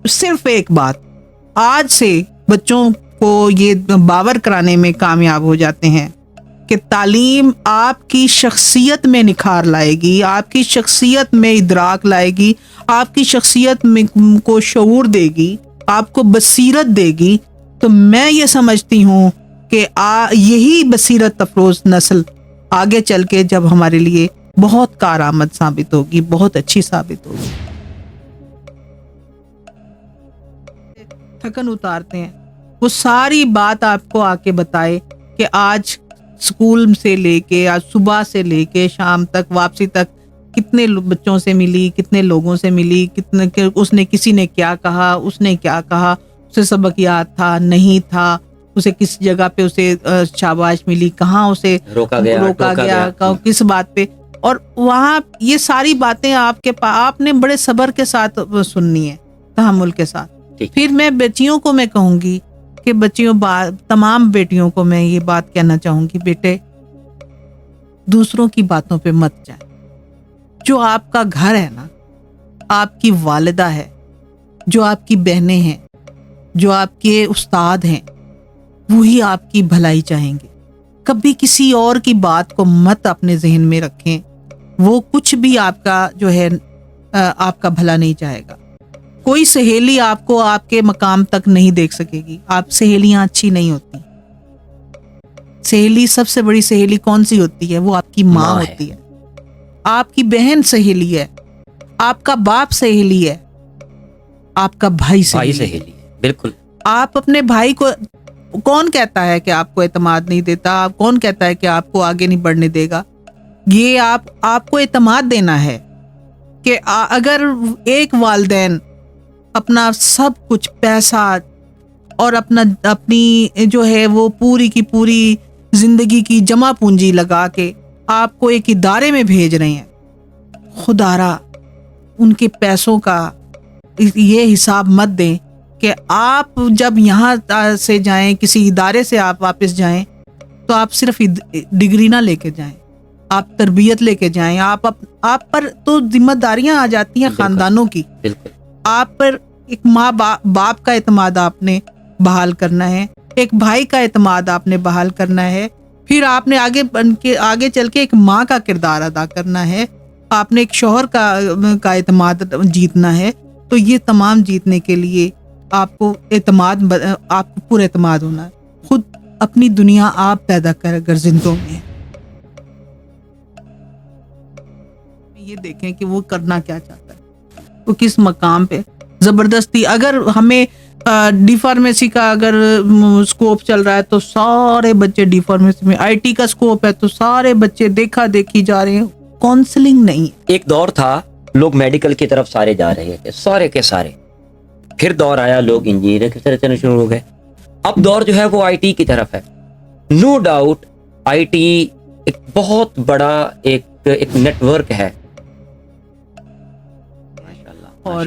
صرف ایک بات آج سے بچوں کو یہ باور کرانے میں کامیاب ہو جاتے ہیں کہ تعلیم آپ کی شخصیت میں نکھار لائے گی، آپ کی شخصیت میں ادراک لائے گی، آپ کی شخصیت میں کو شعور دے گی، آپ کو بصیرت دے گی، تو میں یہ سمجھتی ہوں کہ یہی بصیرت افروز نسل آگے چل کے جب ہمارے لیے بہت کارآمد ثابت ہوگی، بہت اچھی ثابت ہوگی۔ تھکن اتارتے ہیں، وہ ساری بات آپ کو آ کے بتائے کہ آج اسکول سے لے کے آج صبح سے لے کے شام تک واپسی تک کتنے بچوں سے ملی، کتنے لوگوں سے ملی، کتنے اس نے کسی نے کیا کہا، اس نے کیا کہا، اسے سبق یاد تھا نہیں تھا، اسے کس جگہ پہ اسے شاباش ملی، کہاں اسے روکا گیا کس بات پہ، اور وہاں یہ ساری باتیں آپ نے بڑے صبر کے ساتھ سننی ہے، تحمل کے ساتھ۔ پھر میں بیٹیوں کو میں کہوں گی کہ تمام بیٹیوں کو میں یہ بات کہنا چاہوں گی، بیٹے دوسروں کی باتوں پہ مت جائیں۔ جو آپ کا گھر ہے نا، آپ کی والدہ ہے، جو آپ کی بہنیں ہیں، جو آپ کے استاد ہیں، وہی آپ کی بھلائی چاہیں گے۔ کبھی کسی اور کی بات کو مت اپنے ذہن میں رکھیں، وہ کچھ بھی آپ کا جو ہے آپ کا بھلا نہیں چاہے گا۔ کوئی سہیلی آپ کو آپ کے مقام تک نہیں دیکھ سکے گی، آپ سہیلیاں اچھی نہیں ہوتی۔ سہیلی سب سے بڑی سہیلی کون سی ہوتی ہے؟ وہ آپ کی ماں ہوتی ہے، آپ کی بہن سہیلی ہے، آپ کا باپ سہیلی ہے، آپ کا بھائی سہیلی ہے۔ بالکل۔ آپ اپنے بھائی کو کون کہتا ہے کہ آپ کو اعتماد نہیں دیتا؟ کون کہتا ہے کہ آپ کو آگے نہیں بڑھنے دے گا؟ یہ آپ کو اعتماد دینا ہے کہ اگر ایک والدین اپنا سب کچھ پیسہ اور اپنی جو ہے وہ پوری کی پوری زندگی کی جمع پونجی لگا کے آپ کو ایک ادارے میں بھیج رہے ہیں، خدارا ان کے پیسوں کا یہ حساب مت دیں کہ آپ جب یہاں سے جائیں، کسی ادارے سے آپ واپس جائیں تو آپ صرف ڈگری نہ لے کے جائیں، آپ تربیت لے کے جائیں۔ آپ پر تو ذمہ داریاں آ جاتی ہیں خاندانوں کی، آپ پر ایک ماں باپ کا اعتماد آپ نے بحال کرنا ہے، ایک بھائی کا اعتماد آپ نے بحال کرنا ہے، پھر آپ نے آگے چل کے ایک ماں کا کردار ادا کرنا ہے، آپ نے ایک شوہر کا اعتماد جیتنا ہے۔ تو یہ تمام جیتنے کے لیے آپ کو پر اعتماد ہونا ہے۔ خود اپنی دنیا آپ پیدا کر اگر زندوں میں یہ دیکھیں کہ وہ کرنا کیا چاہتا ہے، وہ کس مقام پہ زبردستی۔ اگر ہمیں ڈی فارمیسی کا اگر اسکوپ چل رہا ہے تو سارے بچے ڈی فارمیسی میں، آئی ٹی کا اسکوپ ہے تو سارے بچے دیکھا دیکھی جا رہے ہیں، کاؤنسلنگ نہیں۔ ایک دور تھا لوگ میڈیکل کی طرف سارے جا رہے تھے، سارے کے سارے، پھر دور آیا لوگ انجینئر کی طرف چلنا شروع ہو گئے، اب دور جو ہے وہ آئی ٹی کی طرف ہے۔ نو ڈاؤٹ آئی ٹی ایک بہت بڑا ایک نیٹ ورک ہے، اور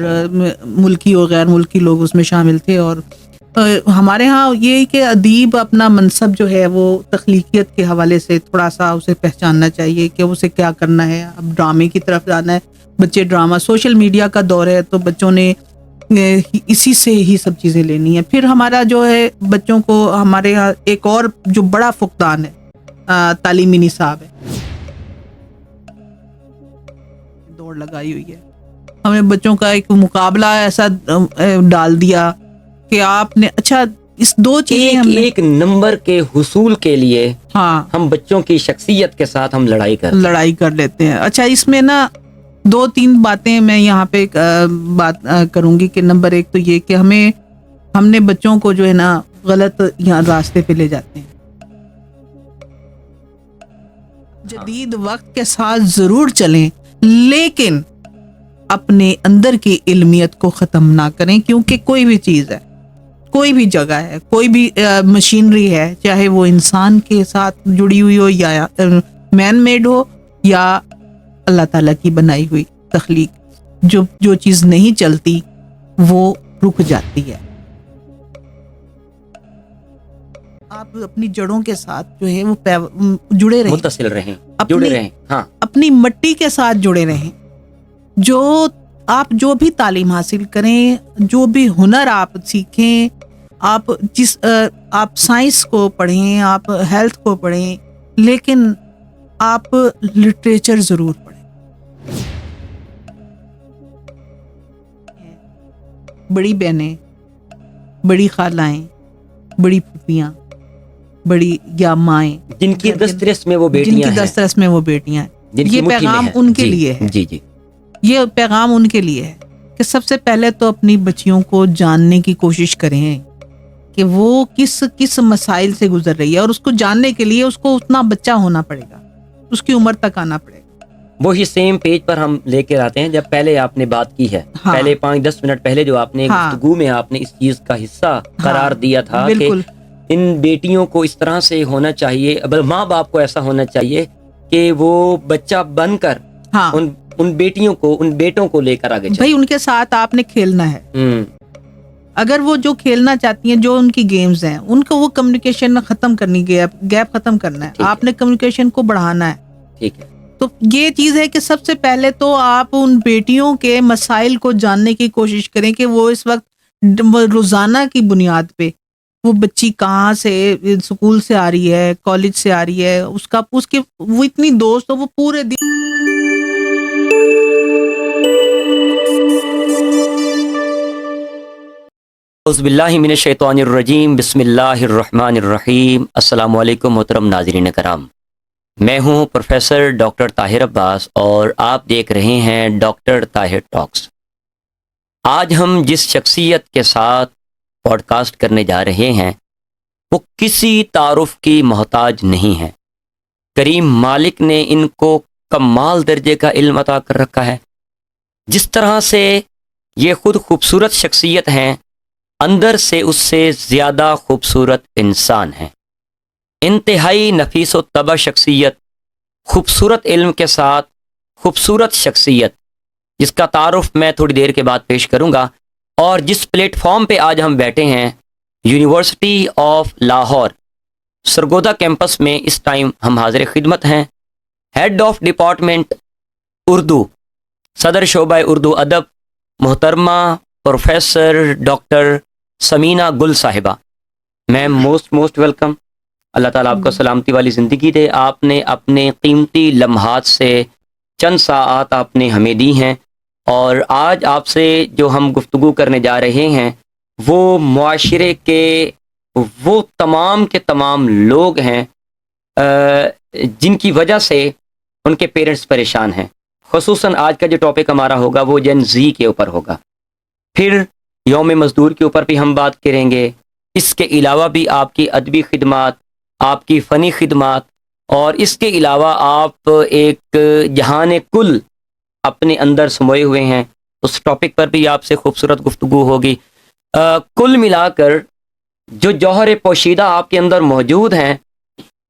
ملکی و غیر ملکی لوگ اس میں شامل تھے۔ اور ہمارے ہاں یہ کہ ادیب اپنا منصب جو ہے وہ تخلیقیت کے حوالے سے تھوڑا سا اسے پہچاننا چاہیے کہ اسے کیا کرنا ہے۔ اب ڈرامے کی طرف جانا ہے، بچے ڈرامہ، سوشل میڈیا کا دور ہے تو بچوں نے اسی سے ہی سب چیزیں لینی ہے۔ پھر ہمارا جو ہے بچوں کو ہمارے یہاں ایک اور جو بڑا فقدان ہے تعلیمی نصاب ہے، دوڑ لگائی ہوئی ہے، ہمیں بچوں کا ایک مقابلہ ایسا ڈال دیا کہ آپ نے اچھا اس دو چیزیں ایک نمبر کے حصول کے لیے ہم بچوں کی شخصیت کے ساتھ ہم لڑائی کر لیتے ہیں۔ اچھا اس میں نا 2-3 باتیں میں یہاں پہ بات کروں گی کہ نمبر ایک تو یہ کہ ہم نے بچوں کو جو ہے نا غلط یہاں راستے پہ لے جاتے ہیں۔ جدید وقت کے ساتھ ضرور چلیں لیکن اپنے اندر کی علمیت کو ختم نہ کریں، کیونکہ کوئی بھی چیز ہے، کوئی بھی جگہ ہے، کوئی بھی مشینری ہے، چاہے وہ انسان کے ساتھ جڑی ہوئی ہو یا مین میڈ ہو یا اللہ تعالیٰ کی بنائی ہوئی تخلیق، جو چیز نہیں چلتی وہ رک جاتی ہے۔ آپ اپنی جڑوں کے ساتھ جو ہے وہ جڑے رہیں، متصل رہیں، اپنی مٹی کے ساتھ جڑے رہیں۔ جو آپ جو بھی تعلیم حاصل کریں, جو بھی ہنر آپ سیکھیں, آپ آپ سائنس کو پڑھیں, آپ ہیلتھ کو پڑھیں, لیکن آپ لٹریچر ضرور پڑھیں. بڑی بہنیں, بڑی خالائیں, بڑی پھوپھیاں, بڑی یا مائیں, جن کی دسترس میں وہ جن بیٹیاں کی ہیں, دسترس میں وہ بیٹیاں ہیں, جن کی یہ مٹھی میں پیغام ہے. ان کے جی, لیے ہے. جی جی یہ پیغام ان کے لیے ہے کہ سب سے پہلے تو اپنی بچیوں کو جاننے کی کوشش کریں کہ وہ کس مسائل سے گزر رہی ہے, اور اس کو جاننے کے لیے اس کو اتنا بچہ ہونا پڑے گا, اس کی عمر تک آنا پڑے گا. وہی سیم پیج پر ہم لے کے آتے ہیں جب پہلے آپ نے بات کی ہے. ہاں. پہلے 5-10 منٹ پہلے جو آپ نے ہاں. گفتگو میں آپ نے اس چیز کا حصہ قرار دیا تھا کہ بالکل ان بیٹیوں کو اس طرح سے ہونا چاہیے, ماں باپ کو ایسا ہونا چاہیے کہ وہ بچہ بن کر ہاں ان بیٹیوں کو, ان بیٹوں کو لے کر آگے چلے. بھائی ان کے ساتھ آپ نے کھیلنا ہے. اگر وہ جو کھیلنا چاہتی ہیں, جو ان کی گیمز ہیں, ان کو وہ کمیونیکیشن ختم کرنی, گیپ ختم کرنا ہے. آپ نے کمیونیکیشن کو بڑھانا ہے. ٹھیک ہے. تو یہ چیز ہے کہ سب سے پہلے تو آپ ان بیٹیوں کے مسائل کو جاننے کی کوشش کریں کہ وہ اس وقت روزانہ کی بنیاد پہ وہ بچی کہاں سے, اسکول سے آ رہی ہے, کالج سے آ رہی ہے, اس کے وہ اتنی دوست, وہ پورے دن اعوذ باللہ من الشیطان الرجیم, بسم اللہ الرحمن الرحیم. السلام علیکم محترم ناظرین کرام, میں ہوں پروفیسر ڈاکٹر طاہر عباس اور آپ دیکھ رہے ہیں ڈاکٹر طاہر ٹاکس. آج ہم جس شخصیت کے ساتھ پوڈ کاسٹ کرنے جا رہے ہیں وہ کسی تعارف کی محتاج نہیں ہے. کریم مالک نے ان کو کمال درجے کا علم عطا کر رکھا ہے. جس طرح سے یہ خود خوبصورت شخصیت ہیں, اندر سے اس سے زیادہ خوبصورت انسان ہیں. انتہائی نفیس و طبع شخصیت, خوبصورت علم کے ساتھ خوبصورت شخصیت, جس کا تعارف میں تھوڑی دیر کے بعد پیش کروں گا. اور جس پلیٹ فارم پہ آج ہم بیٹھے ہیں, university of Lahore Sargodha campus میں اس ٹائم ہم حاضر خدمت ہیں. ہیڈ آف ڈپارٹمنٹ اردو, صدر شعبہ اردو ادب, محترمہ پروفیسر ڈاکٹر سمینہ گل صاحبہ. میم موسٹ ویلکم. اللہ تعالیٰ آپ کو سلامتی والی زندگی دے. آپ نے اپنے قیمتی لمحات سے چند ساعات آپ نے ہمیں دی ہیں, اور آج آپ سے جو ہم گفتگو کرنے جا رہے ہیں وہ معاشرے کے وہ تمام کے تمام لوگ ہیں جن کی وجہ سے ان کے پیرنٹس پریشان ہیں. خصوصاً آج کا جو ٹاپک ہمارا ہوگا وہ جن زی کے اوپر ہوگا. پھر یوم مزدور کے اوپر بھی ہم بات کریں گے. اس کے علاوہ بھی آپ کی ادبی خدمات, آپ کی فنی خدمات, اور اس کے علاوہ آپ ایک جہان کل اپنے اندر سموئے ہوئے ہیں, اس ٹاپک پر بھی آپ سے خوبصورت گفتگو ہوگی. کل ملا کر جو جوہر پوشیدہ آپ کے اندر موجود ہیں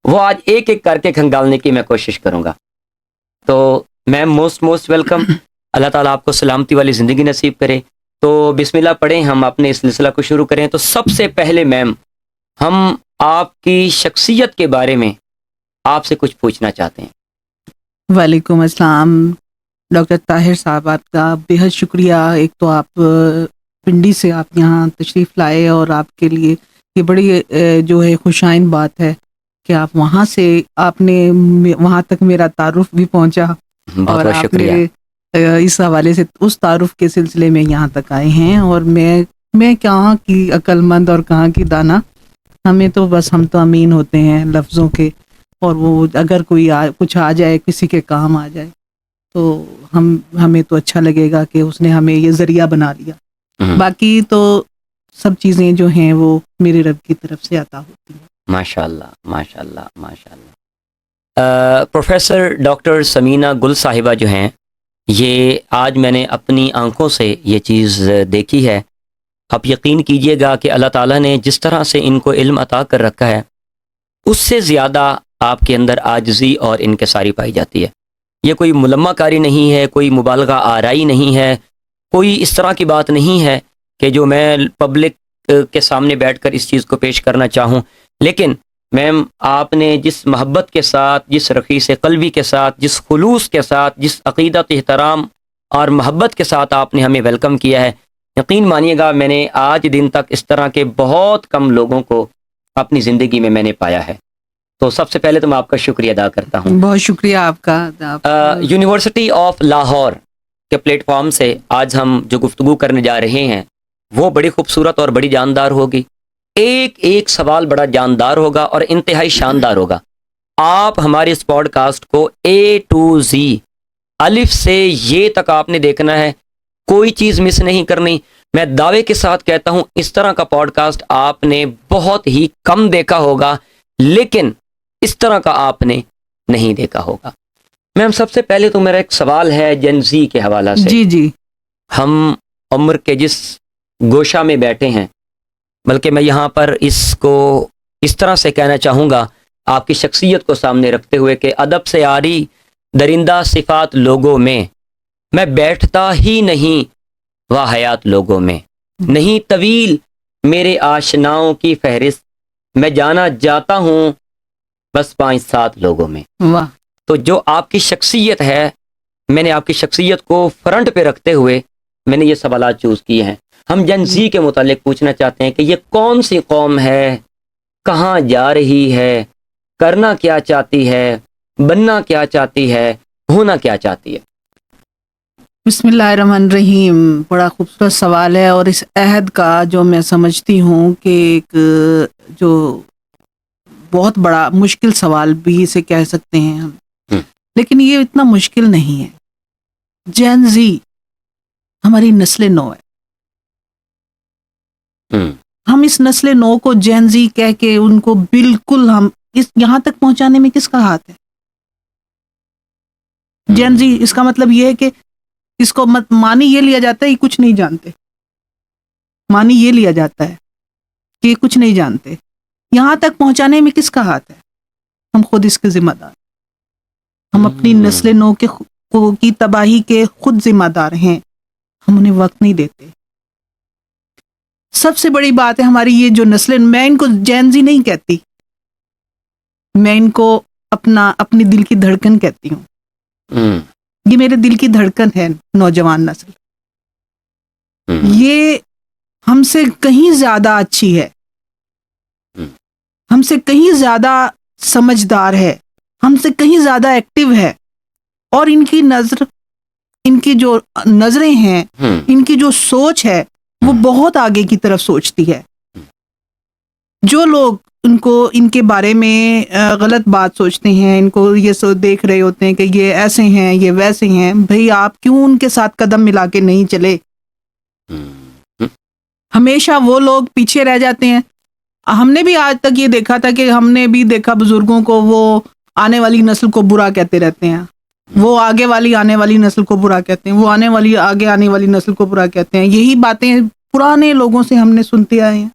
وہ آج ایک ایک کر کے کھنگالنے کی میں کوشش کروں گا. تو میم موسٹ ویلکم. اللہ تعالیٰ آپ کو سلامتی والی زندگی نصیب کرے. تو بسم اللہ پڑھیں, ہم اپنے اس سلسلہ کو شروع کریں. تو سب سے پہلے میم ہم آپ کی شخصیت کے بارے میں آپ سے کچھ پوچھنا چاہتے ہیں. وعلیکم السلام ڈاکٹر طاہر صاحب, آپ کا بے حد شکریہ. ایک تو آپ پنڈی سے آپ یہاں تشریف لائے, اور آپ کے لیے یہ بڑی جو ہے خوشائن بات ہے کہ آپ وہاں سے آپ نے وہاں تک میرا تعارف بھی پہنچا, اور بہت آپ شکریہ. نے اس حوالے سے اس تعارف کے سلسلے میں یہاں تک آئے ہیں. اور میں کہاں کی عقل مند اور کہاں کی دانا, ہمیں تو بس ہم تو امین ہوتے ہیں لفظوں کے, اور وہ اگر کوئی کچھ آ جائے, کسی کے کام آ جائے تو ہمیں تو اچھا لگے گا کہ اس نے ہمیں یہ ذریعہ بنا لیا. باقی تو سب چیزیں جو ہیں وہ میرے رب کی طرف سے عطا ہوتی ہیں. ماشاء اللہ ماشاء اللہ ماشاء اللہ. پروفیسر ڈاکٹر سمینہ گل صاحبہ جو ہیں, یہ آج میں نے اپنی آنکھوں سے یہ چیز دیکھی ہے. آپ یقین کیجئے گا کہ اللہ تعالیٰ نے جس طرح سے ان کو علم عطا کر رکھا ہے اس سے زیادہ آپ کے اندر عاجزی اور انکساری پائی جاتی ہے. یہ کوئی ملمہ کاری نہیں ہے, کوئی مبالغہ آرائی نہیں ہے, کوئی اس طرح کی بات نہیں ہے کہ جو میں پبلک کے سامنے بیٹھ کر اس چیز کو پیش کرنا چاہوں. لیکن میم آپ نے جس محبت کے ساتھ, جس رخیص قلبی کے ساتھ, جس خلوص کے ساتھ, جس عقیدت احترام اور محبت کے ساتھ آپ نے ہمیں ویلکم کیا ہے. یقین مانیے گا میں نے آج دن تک اس طرح کے بہت کم لوگوں کو اپنی زندگی میں نے پایا ہے. تو سب سے پہلے تو میں آپ کا شکریہ ادا کرتا ہوں. بہت شکریہ آپ کا. یونیورسٹی آف لاہور کے پلیٹ فارم سے آج ہم جو گفتگو کرنے جا رہے ہیں وہ بڑی خوبصورت اور بڑی جاندار ہوگی. ایک ایک سوال بڑا جاندار ہوگا اور انتہائی شاندار ہوگا. آپ ہمارے اس پوڈ کاسٹ کو A to Z الف سے یہ تک آپ نے دیکھنا ہے, کوئی چیز مس نہیں کرنی. میں دعوے کے ساتھ کہتا ہوں اس طرح کا پوڈ کاسٹ آپ نے بہت ہی کم دیکھا ہوگا, لیکن اس طرح کا آپ نے نہیں دیکھا ہوگا. میم سب سے پہلے تو میرا ایک سوال ہے جن زی کے حوالہ سے. جی جی. ہم عمر کے جس گوشہ میں بیٹھے ہیں, بلکہ میں یہاں پر اس کو اس طرح سے کہنا چاہوں گا آپ کی شخصیت کو سامنے رکھتے ہوئے کہ ادب سے عاری درندہ صفات لوگوں میں میں بیٹھتا ہی نہیں, واہ حیات لوگوں میں نہیں طویل میرے آشناؤں کی فہرست, میں جانا جاتا ہوں بس 5-7 لوگوں میں. واہ. تو جو آپ کی شخصیت ہے, میں نے آپ کی شخصیت کو فرنٹ پہ رکھتے ہوئے میں نے یہ سوالات چوز کیے ہیں. ہم جن زی کے متعلق پوچھنا چاہتے ہیں کہ یہ کون سی قوم ہے, کہاں جا رہی ہے, کرنا کیا چاہتی ہے, بننا کیا چاہتی ہے, ہونا کیا چاہتی ہے. بسم اللہ الرحمن الرحیم. بڑا خوبصورت سوال ہے, اور اس عہد کا جو میں سمجھتی ہوں کہ ایک جو بہت بڑا مشکل سوال بھی اسے کہہ سکتے ہیں ہم, لیکن یہ اتنا مشکل نہیں ہے. جین زی ہماری نسل نو ہے. ہم اس نسل نو کو جین زی کہہ کے ان کو بالکل ہم اس یہاں تک پہنچانے میں کس کا ہاتھ ہے؟ جین زی اس کا مطلب یہ ہے کہ اس کو مانی یہ لیا جاتا ہے یہ کچھ نہیں جانتے. مانی یہ لیا جاتا ہے کہ یہ کچھ نہیں جانتے. یہاں تک پہنچانے میں کس کا ہاتھ ہے؟ ہم خود اس کے ذمہ دار. ہم اپنی نسل نو کی تباہی کے خود ذمہ دار ہیں. ہم انہیں وقت نہیں دیتے. سب سے بڑی بات ہے ہماری یہ جو نسل, میں ان کو جین زی نہیں کہتی, میں ان کو اپنی دل کی دھڑکن کہتی ہوں. یہ میرے دل کی دھڑکن ہے نوجوان نسل. یہ ہم سے کہیں زیادہ اچھی ہے, ہم سے کہیں زیادہ سمجھدار ہے, ہم سے کہیں زیادہ ایکٹیو ہے, اور ان کی نظر, ان کی جو نظریں ہیں, ان کی جو سوچ ہے وہ بہت آگے کی طرف سوچتی ہے. جو لوگ ان کے بارے میں غلط بات سوچتے ہیں, ان کو یہ دیکھ رہے ہوتے ہیں کہ یہ ایسے ہیں یہ ویسے ہیں, بھئی آپ کیوں ان کے ساتھ قدم ملا کے نہیں چلے؟ ہمیشہ وہ لوگ پیچھے رہ جاتے ہیں. ہم نے بھی آج تک یہ دیکھا تھا کہ ہم نے بھی دیکھا بزرگوں کو وہ آنے والی نسل کو برا کہتے رہتے ہیں, وہ آگے والی آنے والی نسل کو برا کہتے ہیں, وہ آنے والی نسل کو برا کہتے ہیں. یہی باتیں پرانے لوگوں سے ہم نے سنتے آئے ہیں.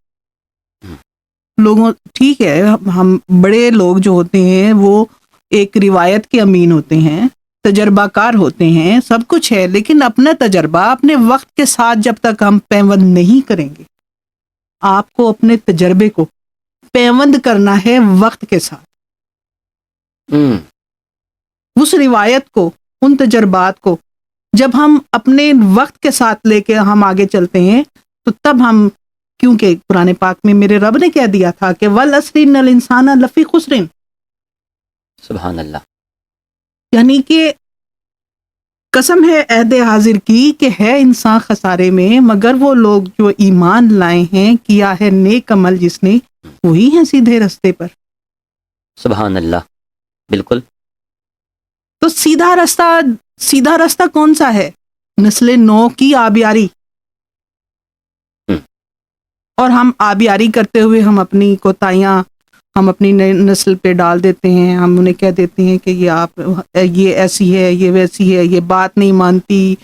ٹھیک ہے, ہم بڑے لوگ جو ہوتے ہیں وہ ایک روایت کے امین ہوتے ہیں, تجربہ کار ہوتے ہیں, سب کچھ ہے, لیکن اپنا تجربہ اپنے وقت کے ساتھ جب تک ہم پیوند نہیں کریں گے, آپ کو اپنے تجربے کو پیوند کرنا ہے وقت کے ساتھ. اس روایت کو, ان تجربات کو جب ہم اپنے وقت کے ساتھ لے کے ہم آگے چلتے ہیں تو تب ہم, کیونکہ قرآن پاک میں میرے رب نے کہہ دیا تھا کہ والعصر ان الانسان لفی خسر, سبحان اللہ, یعنی کہ قسم ہے عہد حاضر کی کہ ہے انسان خسارے میں, مگر وہ لوگ جو ایمان لائے ہیں, کیا ہے نیک عمل جس نے, وہی ہیں سیدھے رستے پر. سبحان اللہ, بالکل. تو سیدھا رستہ کون سا ہے؟ نسل نو کی آبیاری. اور ہم آبیاری کرتے ہوئے ہم اپنی کوتاہیاں ہم اپنی نئی نسل پہ ڈال دیتے ہیں. ہم انہیں کہہ دیتے ہیں کہ یہ ایسی ہے, یہ ویسی ہے, یہ بات نہیں مانتی,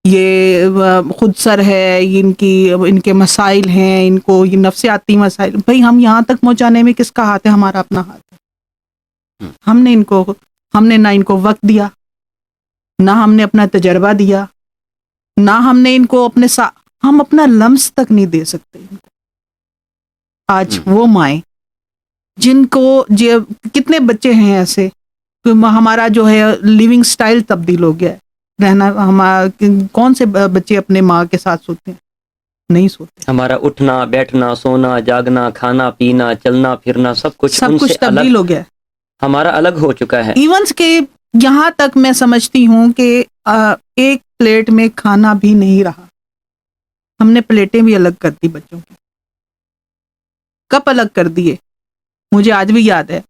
یہ خود سر ہے, ان کے مسائل ہیں, ان کو یہ نفسیاتی مسائل. بھئی ہم یہاں تک پہنچانے میں کس کا ہاتھ ہے؟ ہمارا اپنا ہاتھ ہے. ہم نے نہ ان کو وقت دیا, نہ ہم نے اپنا تجربہ دیا, نہ ہم نے ان کو ہم اپنا لمس تک نہیں دے سکتے ان کو. آج وہ مائیں جن کو کتنے بچے ہیں ایسے کہ ہمارا جو ہے لیونگ سٹائل تبدیل ہو گیا ہے. رہنا. کون سے بچے اپنے ماں کے ساتھ سوتے ہیں؟ نہیں سوتے. ہمارا اٹھنا بیٹھنا سونا جاگنا کھانا پینا چلنا پھرنا سب کچھ ان سے تبدیل الگ ہو گیا. ہمارا الگ ہو چکا ہے. ایونس کہ یہاں تک میں سمجھتی ہوں کہ ایک پلیٹ میں کھانا بھی نہیں رہا. ہم نے پلیٹیں بھی الگ کر دی بچوں کی، کپ الگ کر دیے. مجھے آج بھی یاد ہے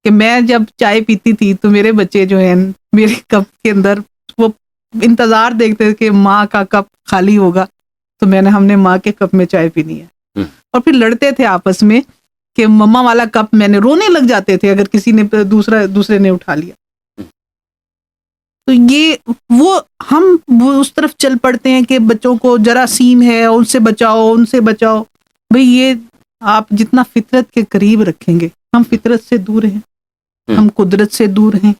کہ میں جب چائے پیتی تھی تو میرے بچے جو ہیں میرے کپ کے اندر وہ انتظار دیکھتے تھے کہ ماں کا کپ خالی ہوگا تو ہم نے ماں کے کپ میں چائے پینی ہے. اور پھر لڑتے تھے آپس میں کہ مما والا کپ میں نے، رونے لگ جاتے تھے اگر کسی نے دوسرے نے اٹھا لیا. تو یہ وہ اس طرف چل پڑتے ہیں کہ بچوں کو جراثیم ہے ان سے بچاؤ. بھئی یہ آپ جتنا فطرت کے قریب رکھیں گے، ہم فطرت سے دور ہیں، ہم قدرت سے دور ہیں.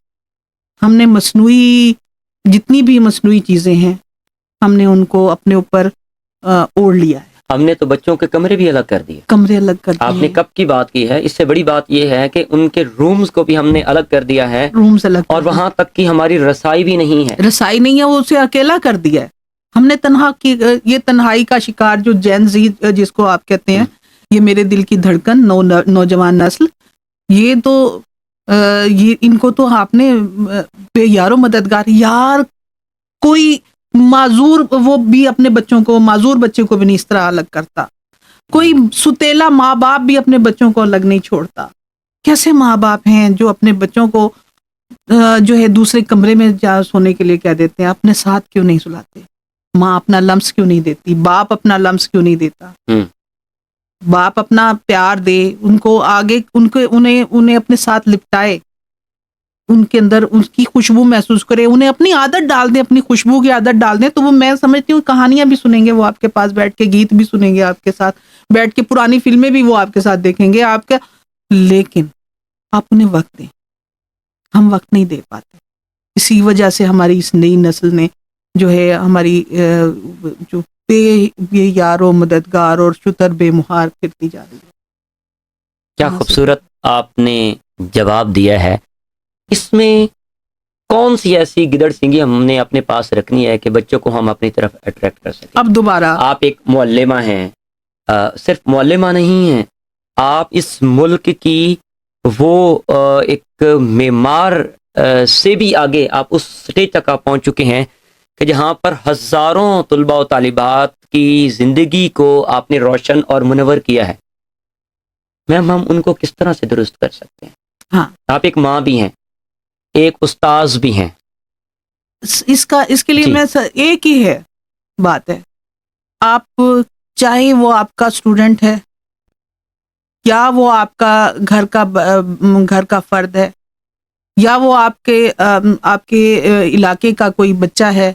ہم نے جتنی بھی مصنوعی چیزیں ہیں ہم نے ان کو اپنے اوپر اوڑھ لیا ہے. ہم نے تو بچوں کے کمرے بھی الگ کر دیے. کمرے الگ کر دیے. آپ نے کب کی بات کی ہے، اس سے بڑی بات یہ ہے کہ ان کے رومز کو بھی ہم نے الگ کر دیا ہے. رومز الگ اور وہاں تک کہ ہماری رسائی بھی نہیں ہے. رسائی نہیں ہے، وہ اسے اکیلا کر دیا ہے. ہم نے یہ تنہائی کا شکار جو جین زی جس کو آپ کہتے ہیں، یہ میرے دل کی دھڑکن نوجوان نسل، یہ تو ان کو تو آپ نے بے یار و مددگار یار، کوئی معذور وہ بھی اپنے بچوں کو، معذور بچے کو بھی نہیں اس طرح الگ کرتا. کوئی ستیلا ماں باپ بھی اپنے بچوں کو الگ نہیں چھوڑتا. کیسے ماں باپ ہیں جو اپنے بچوں کو جو ہے دوسرے کمرے میں جا سونے کے لیے کہہ دیتے ہیں، اپنے ساتھ کیوں نہیں سلاتے؟ ماں اپنا لمس کیوں نہیں دیتی؟ باپ اپنا لمس کیوں نہیں دیتا؟ باپ اپنا پیار دے ان کو، آگے انہیں اپنے ساتھ لپٹائے، ان کے اندر ان کی خوشبو محسوس کرے، انہیں اپنی عادت ڈال دیں، اپنی خوشبو کی عادت ڈال دیں. تو وہ میں سمجھتی ہوں کہانیاں بھی سنیں گے وہ آپ کے پاس بیٹھ کے، گیت بھی سنیں گے آپ کے ساتھ بیٹھ کے، پرانی فلمیں بھی وہ آپ کے ساتھ دیکھیں گے آپ کا. لیکن آپ انہیں وقت دیں. ہم وقت نہیں دے پاتے. اسی وجہ سے ہماری اس نئی نسل نے جو ہے ہماری جو بے یار و مددگار اور شتر بے مہار پھرتی جا رہی ہے. کیا خوبصورت آپ نے جواب دیا ہے. اس میں کون سی ایسی گدڑ سنگی ہم نے اپنے پاس رکھنی ہے کہ بچوں کو ہم اپنی طرف اٹریکٹ کر سکیں؟ اب دوبارہ آپ ایک معلمہ ہیں، صرف معلمہ نہیں ہیں، آپ اس ملک کی وہ ایک معمار سے بھی آگے آپ اس سٹیج تک آپ پہنچ چکے ہیں کہ جہاں پر ہزاروں طلباء و طالبات کی زندگی کو آپ نے روشن اور منور کیا ہے. میم ہم ان کو کس طرح سے درست کر سکتے ہیں؟ ہاں، آپ ایک ماں بھی ہیں، ایک استاذ بھی ہیں. اس کے لیے میں ایک ہی ہے بات ہے، آپ چاہے وہ آپ کا اسٹوڈنٹ ہے یا وہ آپ کا گھر کا فرد ہے یا وہ آپ کے علاقے کا کوئی بچہ ہے،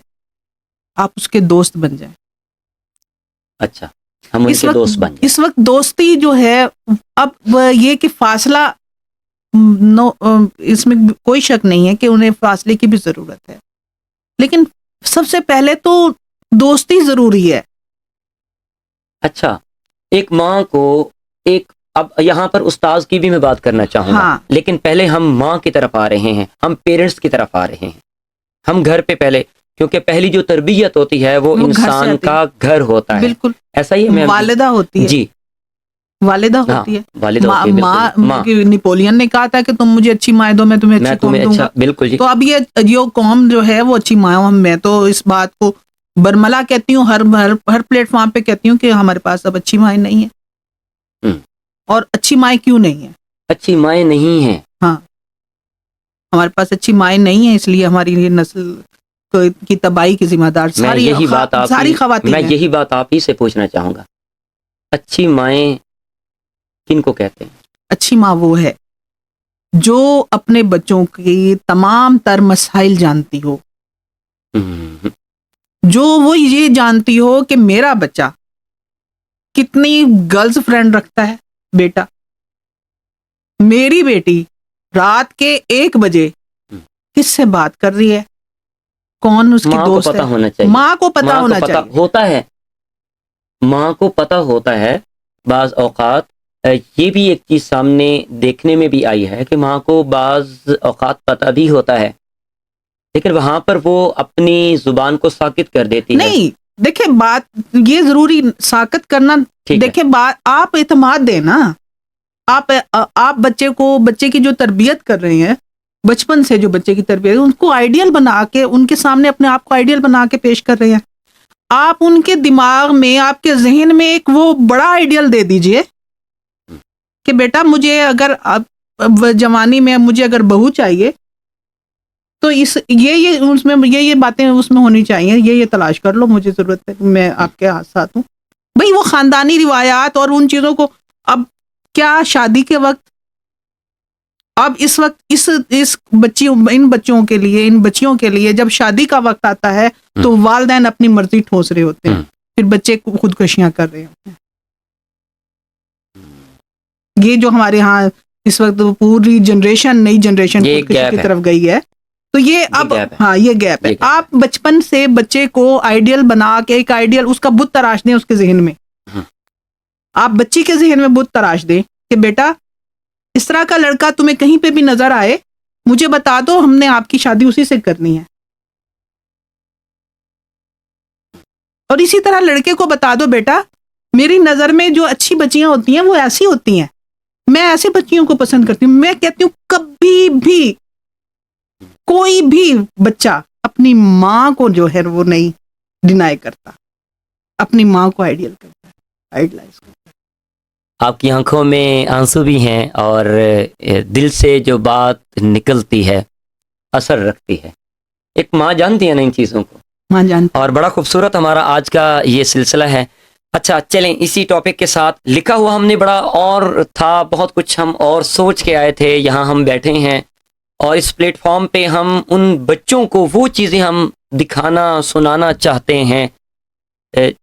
آپ اس کے دوست بن جائیں. اچھا، ہم ان کے دوست بن جائیں. اس وقت دوستی جو ہے، اب یہ کہ فاصلہ اس میں کوئی شک نہیں ہے کہ انہیں فاصلے کی بھی ضرورت ہے، لیکن سب سے پہلے تو دوستی ضروری ہے. اچھا، ایک ماں کو اب یہاں پر استاذ کی بھی میں بات کرنا چاہوں گا، لیکن پہلے ہم ماں کی طرف آ رہے ہیں، ہم پیرنٹس کی طرف آ رہے ہیں. ہم گھر پہ پہلے، کیونکہ پہلی جو تربیت ہوتی ہے وہ انسان کا گھر ہوتا ہے. بالکل ایسا ہی ہے، والدہ ہوتی ہے. جی، والدہ ہوتی ہے. ماں نیپولین نے کہا تھا کہ تم مجھے اچھی مائیں دو، میں تمہیں اچھی قوم دوں گا. بالکل جی. تو اب یہ قوم جو ہے وہ اچھی ماں، میں تو اس بات کو برملا کہتی ہوں، ہر پلیٹ فارم پہ کہتی ہوں کہ ہمارے پاس اب اچھی مائیں نہیں ہیں. اور اچھی مائیں کیوں نہیں ہیں؟ اچھی مائیں نہیں ہیں. ہاں، ہمارے پاس اچھی مائیں نہیں ہیں، اس لیے ہماری یہ نسل کی تباہی کی ذمہ دار ساری خواتین. میں یہی بات آپ ہی سے پوچھنا چاہوں گا، اچھی مائیں کن کو کہتے ہیں؟ اچھی ماں وہ ہے جو اپنے بچوں کی تمام تر مسائل جانتی ہو، جو وہ یہ جانتی ہو کہ میرا بچہ کتنی گرلز فرینڈ رکھتا ہے، بیٹا میری بیٹی رات کے 1 بجے کس سے بات کر رہی ہے، کون اس کی دوست ہے. ماں کو پتا ہونا چاہیے. ہوتا ہے، ماں کو پتا ہوتا ہے. بعض اوقات یہ بھی ایک چیز سامنے دیکھنے میں بھی آئی ہے کہ ماں کو بعض اوقات پتہ بھی ہوتا ہے لیکن وہاں پر وہ اپنی زبان کو ساکت کر دیتی ہے. نہیں دیکھیں بات یہ ضروری ساکت کرنا، دیکھیں بات آپ اعتماد دیں نا. آپ بچے کی جو تربیت کر رہے ہیں بچپن سے، جو بچے کی تربیت ان کو آئیڈیل بنا کے ان کے سامنے اپنے آپ کو آئیڈیل بنا کے پیش کر رہے ہیں. آپ ان کے دماغ میں، آپ کے ذہن میں ایک وہ بڑا آئیڈیل دے دیجئے کہ بیٹا مجھے اگر جوانی میں مجھے اگر بہو چاہیے تو یہ باتیں اس میں ہونی چاہیے، یہ تلاش کر لو، مجھے ضرورت ہے، میں آپ کے ساتھ ہوں. بھئی وہ خاندانی روایات اور ان چیزوں کو اب کیا شادی کے وقت، اب اس وقت ان بچیوں کے لیے جب شادی کا وقت آتا ہے تو والدین اپنی مرضی ٹھوس رہے ہوتے ہیں، پھر بچے خودکشیاں کر رہے ہوتے ہیں. یہ جو ہمارے ہاں اس وقت پوری جنریشن، نئی جنریشن خودکشی کی طرف گئی ہے، تو یہ اب ہاں یہ گیپ ہے. آپ بچپن سے بچے کو آئیڈیل بنا کے ایک آئیڈیل اس کا بت تراش دیں اس کے ذہن میں. آپ بچی کے ذہن میں بت تراش دیں کہ بیٹا اس طرح کا لڑکا تمہیں کہیں پہ بھی نظر آئے مجھے بتا دو، ہم نے آپ کی شادی اسی سے کرنی ہے. اور اسی طرح لڑکے کو بتا دو بیٹا میری نظر میں جو اچھی بچیاں ہوتی ہیں وہ ایسی ہوتی ہیں، میں ایسی بچیوں کو پسند کرتی ہوں. میں کہتی ہوں کبھی بھی کوئی بھی بچہ اپنی ماں کو جو ہے وہ نہیں ڈینائی کرتا، اپنی ماں کو آئیڈیل کرتا ہے، آئیڈلائز کرتا ہے. آپ کی آنکھوں میں آنسو بھی ہیں اور دل سے جو بات نکلتی ہے اثر رکھتی ہے. ایک ماں جانتی ہے نا ان چیزوں کو، ماں جانتی. اور بڑا خوبصورت ہمارا آج کا یہ سلسلہ ہے. اچھا چلیں اسی ٹاپک کے ساتھ، لکھا ہوا ہم نے بڑا اور تھا، بہت کچھ ہم اور سوچ کے آئے تھے. یہاں ہم بیٹھے ہیں اور اس پلیٹ فارم پہ ہم ان بچوں کو وہ چیزیں ہم دکھانا سنانا چاہتے ہیں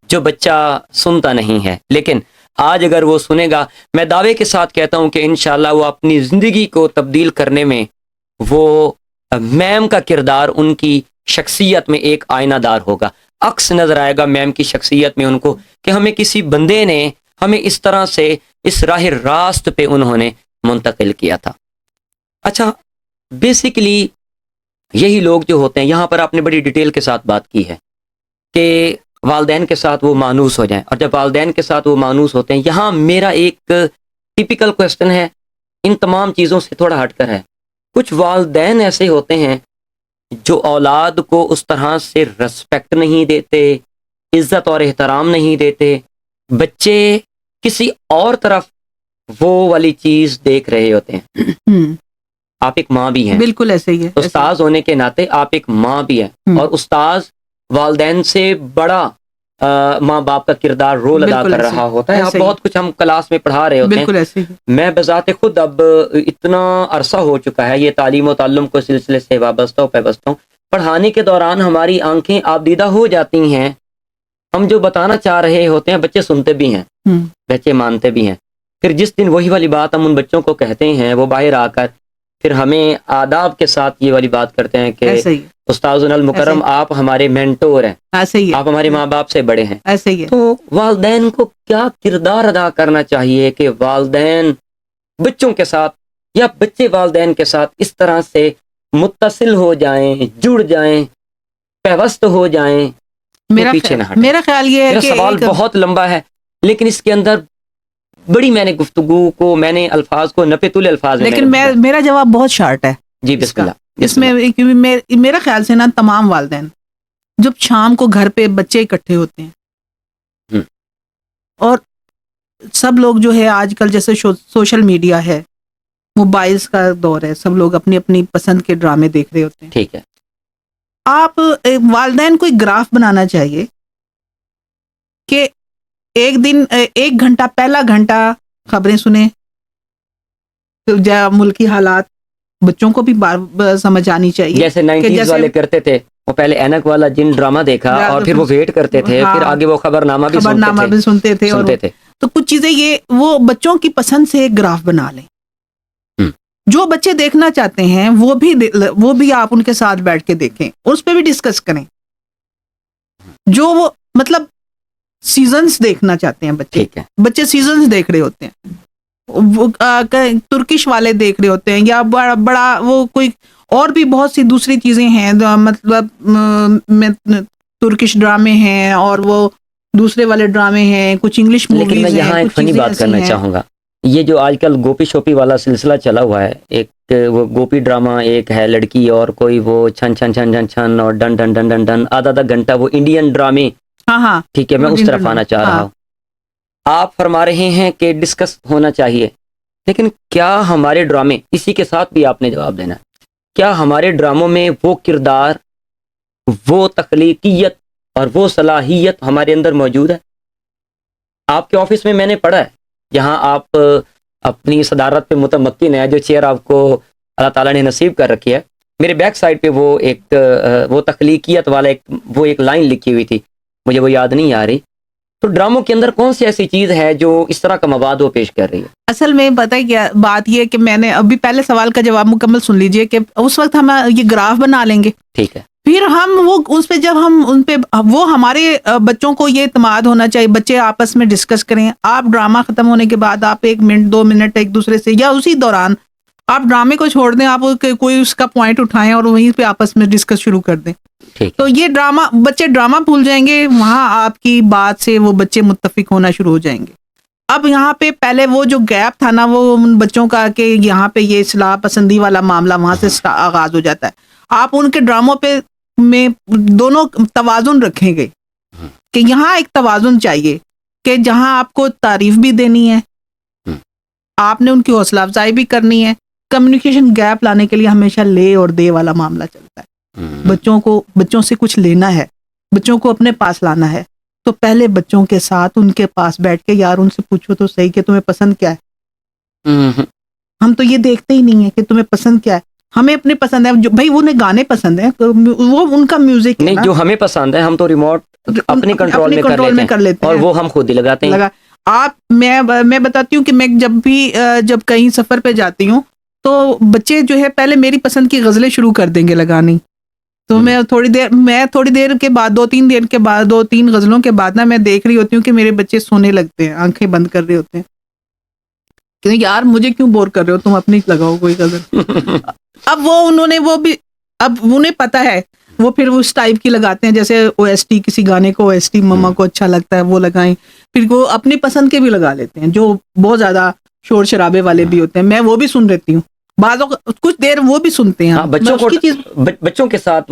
جو بچہ سنتا نہیں ہے. لیکن آج اگر وہ سنے گا، میں دعوے کے ساتھ کہتا ہوں کہ انشاءاللہ وہ اپنی زندگی کو تبدیل کرنے میں وہ میم کا کردار ان کی شخصیت میں ایک آئینہ دار ہوگا. عکس نظر آئے گا میم کی شخصیت میں ان کو کہ ہمیں کسی بندے نے ہمیں اس طرح سے اس راہ راست پہ انہوں نے منتقل کیا تھا. اچھا بیسیکلی یہی لوگ جو ہوتے ہیں، یہاں پر آپ نے بڑی ڈیٹیل کے ساتھ بات کی ہے کہ والدین کے ساتھ وہ مانوس ہو جائیں، اور جب والدین کے ساتھ وہ مانوس ہوتے ہیں، یہاں میرا ایک ٹیپیکل کویسچن ہے، ان تمام چیزوں سے تھوڑا ہٹ کر ہے. کچھ والدین ایسے ہوتے ہیں جو اولاد کو اس طرح سے رسپیکٹ نہیں دیتے، عزت اور احترام نہیں دیتے، بچے کسی اور طرف وہ والی چیز دیکھ رہے ہوتے ہیں. آپ ایک ماں بھی ہیں، بالکل ایسے ہی ہے. استاذ ہونے کے ناطے آپ ایک ماں بھی ہیں، اور استاذ والدین سے بڑا ماں باپ کا کردار رول ادا کر رہا ہوتا ہے. آپ بہت کچھ ہم کلاس میں پڑھا رہے ہوتے ہیں. بالکل ایسے ہی. میں بذات خود اب اتنا عرصہ ہو چکا ہے یہ تعلیم و تعلم کو سلسلے سے وابستہ ہوں، پڑھانے کے دوران ہماری آنکھیں آبدیدہ ہو جاتی ہیں. ہم جو بتانا چاہ رہے ہوتے ہیں بچے سنتے بھی ہیں، بچے مانتے بھی ہیں. پھر جس دن وہی والی بات ہم ان بچوں کو کہتے ہیں، وہ باہر آ کر پھر ہمیں آداب کے ساتھ یہ والی بات کرتے ہیں کہ استاذنا المکرم آپ ہمارے مینٹور ہیں، آپ ہمارے ماں باپ سے بڑے ہیں. ایسے ہی ہے. تو والدین کو کیا کردار ادا کرنا چاہیے کہ والدین بچوں کے ساتھ یا بچے والدین کے ساتھ اس طرح سے متصل ہو جائیں، جڑ جائیں، پیوست ہو جائیں، پیچھے نہ ہٹیں. میرا خیال یہ ہے میرا کہ سوال بہت لمبا ہے، لیکن اس کے اندر بڑی میں نے گفتگو کو، میں نے الفاظ کو نپے تلے الفاظ میں، لیکن میرا جواب بہت شارٹ ہے. جی بسم اللہ. اس میں میرا خیال سے نا تمام والدین جب شام کو گھر پہ بچے اکٹھے ہوتے ہیں اور سب لوگ جو ہے آج کل جیسے سوشل میڈیا ہے، موبائلز کا دور ہے، سب لوگ اپنی اپنی پسند کے ڈرامے دیکھ رہے ہوتے ہیں. ٹھیک ہے. آپ والدین کو ایک گراف بنانا چاہیے کہ ایک دن 1 گھنٹہ، پہلا گھنٹہ خبریں سنیں، ملکی حالات بچوں کو بھی سمجھ آنی چاہیے. جیسے 90s والے کرتے تھے، وہ پہلے اینک والا جن ڈرامہ دیکھا اور پھر وہ ویٹ کرتے تھے، پھر آگے وہ خبرنامہ بھی سنتے تھے. تو کچھ چیزیں یہ وہ بچوں کی پسند سے ایک گراف بنا لیں. جو بچے دیکھنا چاہتے ہیں وہ بھی آپ ان کے ساتھ بیٹھ کے دیکھیں، اس پہ بھی ڈسکس کریں. جو وہ مطلب سیزنز دیکھنا چاہتے ہیں بچے سیزنز دیکھ رہے ہوتے ہیں، ترکش والے دیکھ رہے ہوتے ہیں، یا بڑا وہ کوئی اور بھی بہت سی دوسری چیزیں ہیں، مطلب ترکش ڈرامے ہیں اور وہ دوسرے والے ڈرامے ہیں، کچھ انگلش موویز ہیں. لیکن میں یہاں ایک فنی بات کرنا چاہوں گا، یہ جو آج کل گوپی شوپی والا سلسلہ چلا ہوا ہے، ایک وہ گوپی ڈرامہ ایک ہے لڑکی اور کوئی وہ چھن چھن چھن چھن چھن اور done done done done done آدھا گھنٹہ وہ انڈین ڈرامے. ہاں ٹھیک ہے، میں اس طرف آنا چاہ رہا ہوں. آپ فرما رہے ہیں کہ ڈسکس ہونا چاہیے، لیکن کیا ہمارے ڈرامے، اسی کے ساتھ بھی آپ نے جواب دینا ہے، کیا ہمارے ڈراموں میں وہ کردار، وہ تخلیقیت اور وہ صلاحیت ہمارے اندر موجود ہے؟ آپ کے آفس میں میں نے پڑھا ہے، جہاں آپ اپنی صدارت پہ متمکن ہے، جو چیئر آپ کو اللہ تعالیٰ نے نصیب کر رکھی ہے، میرے بیک سائڈ پہ وہ تخلیقیت والا ایک لائن لکھی ہوئی تھی، مجھے وہ یاد نہیں آ رہی. تو ڈراموں کے اندر کون سی ایسی چیز ہے جو اس طرح کا مواد وہ پیش کر رہی ہے؟ اصل میں پتہ ہے کیا بات یہ کہ میں نے ابھی پہلے سوال کا جواب مکمل سن لیجئے کہ اس وقت ہم یہ گراف بنا لیں گے، ٹھیک ہے، پھر ہم وہ اس پہ جب ہم ان پہ وہ ہمارے بچوں کو یہ اعتماد ہونا چاہیے، بچے آپس میں ڈسکس کریں. آپ ڈرامہ ختم ہونے کے بعد آپ 1 منٹ 2 منٹ ایک دوسرے سے، یا اسی دوران آپ ڈرامے کو چھوڑ دیں، آپ کوئی اس کا پوائنٹ اٹھائیں اور وہیں پہ آپس میں ڈسکس شروع کر دیں. تو یہ ڈرامہ، بچے ڈرامہ بھول جائیں گے، وہاں آپ کی بات سے وہ بچے متفق ہونا شروع ہو جائیں گے. اب یہاں پہ پہلے وہ جو گیپ تھا نا، وہ ان بچوں کا کہ یہاں پہ یہ اصلاح پسندی والا معاملہ وہاں سے آغاز ہو جاتا ہے. آپ ان کے ڈراموں پہ میں دونوں توازن رکھیں گے کہ یہاں ایک توازن چاہیے کہ جہاں آپ کو تعریف بھی دینی ہے، آپ نے ان کی حوصلہ افزائی بھی کرنی ہے. کمیونیکیشن گیپ لانے کے لیے ہمیشہ لے اور دے والا معاملہ چلتا ہے. بچوں سے کچھ لینا ہے، بچوں کو اپنے پاس لانا ہے، تو پہلے بچوں کے ساتھ ان کے پاس بیٹھ کے یار ان سے پوچھو تو صحیح کہ تمہیں پسند کیا ہے. ہم تو یہ دیکھتے ہی نہیں ہے کہ تمہیں پسند کیا ہے. ہمیں اپنے پسند ہے، جو بھائی انہیں گانے پسند ہیں، وہ ان کا میوزک نہیں، جو ہمیں پسند ہے ہم تو ریموٹ اپنے کنٹرول میں کر لیتے ہیں اور وہ ہم خود ہی لگاتے ہیں. میں بتاتی ہوں کہ میں جب کہیں سفر پہ جاتی ہوں تو بچے جو ہے پہلے میری پسند کی غزلیں شروع کر دیں گے لگانی. تو میں تھوڑی دیر کے بعد 2-3 دیر کے بعد 2-3 غزلوں کے بعد نا میں دیکھ رہی ہوتی ہوں کہ میرے بچے سونے لگتے ہیں، آنکھیں بند کر رہے ہوتے ہیں کہ یار مجھے کیوں بور کر رہے ہو، تم اپنی لگاؤ کوئی غزل. اب اب انہیں پتا ہے، وہ پھر اس ٹائپ کی لگاتے ہیں، جیسے OST کسی گانے کو OST مما کو اچھا لگتا ہے وہ لگائیں، پھر وہ اپنی پسند کے بھی لگا لیتے ہیں جو بہت زیادہ شور شرابے والے بھی ہوتے ہیں. میں وہ بھی سن لیتی ہوں، بعض کچھ دیر وہ بھی سنتے ہیں. بچوں کے ساتھ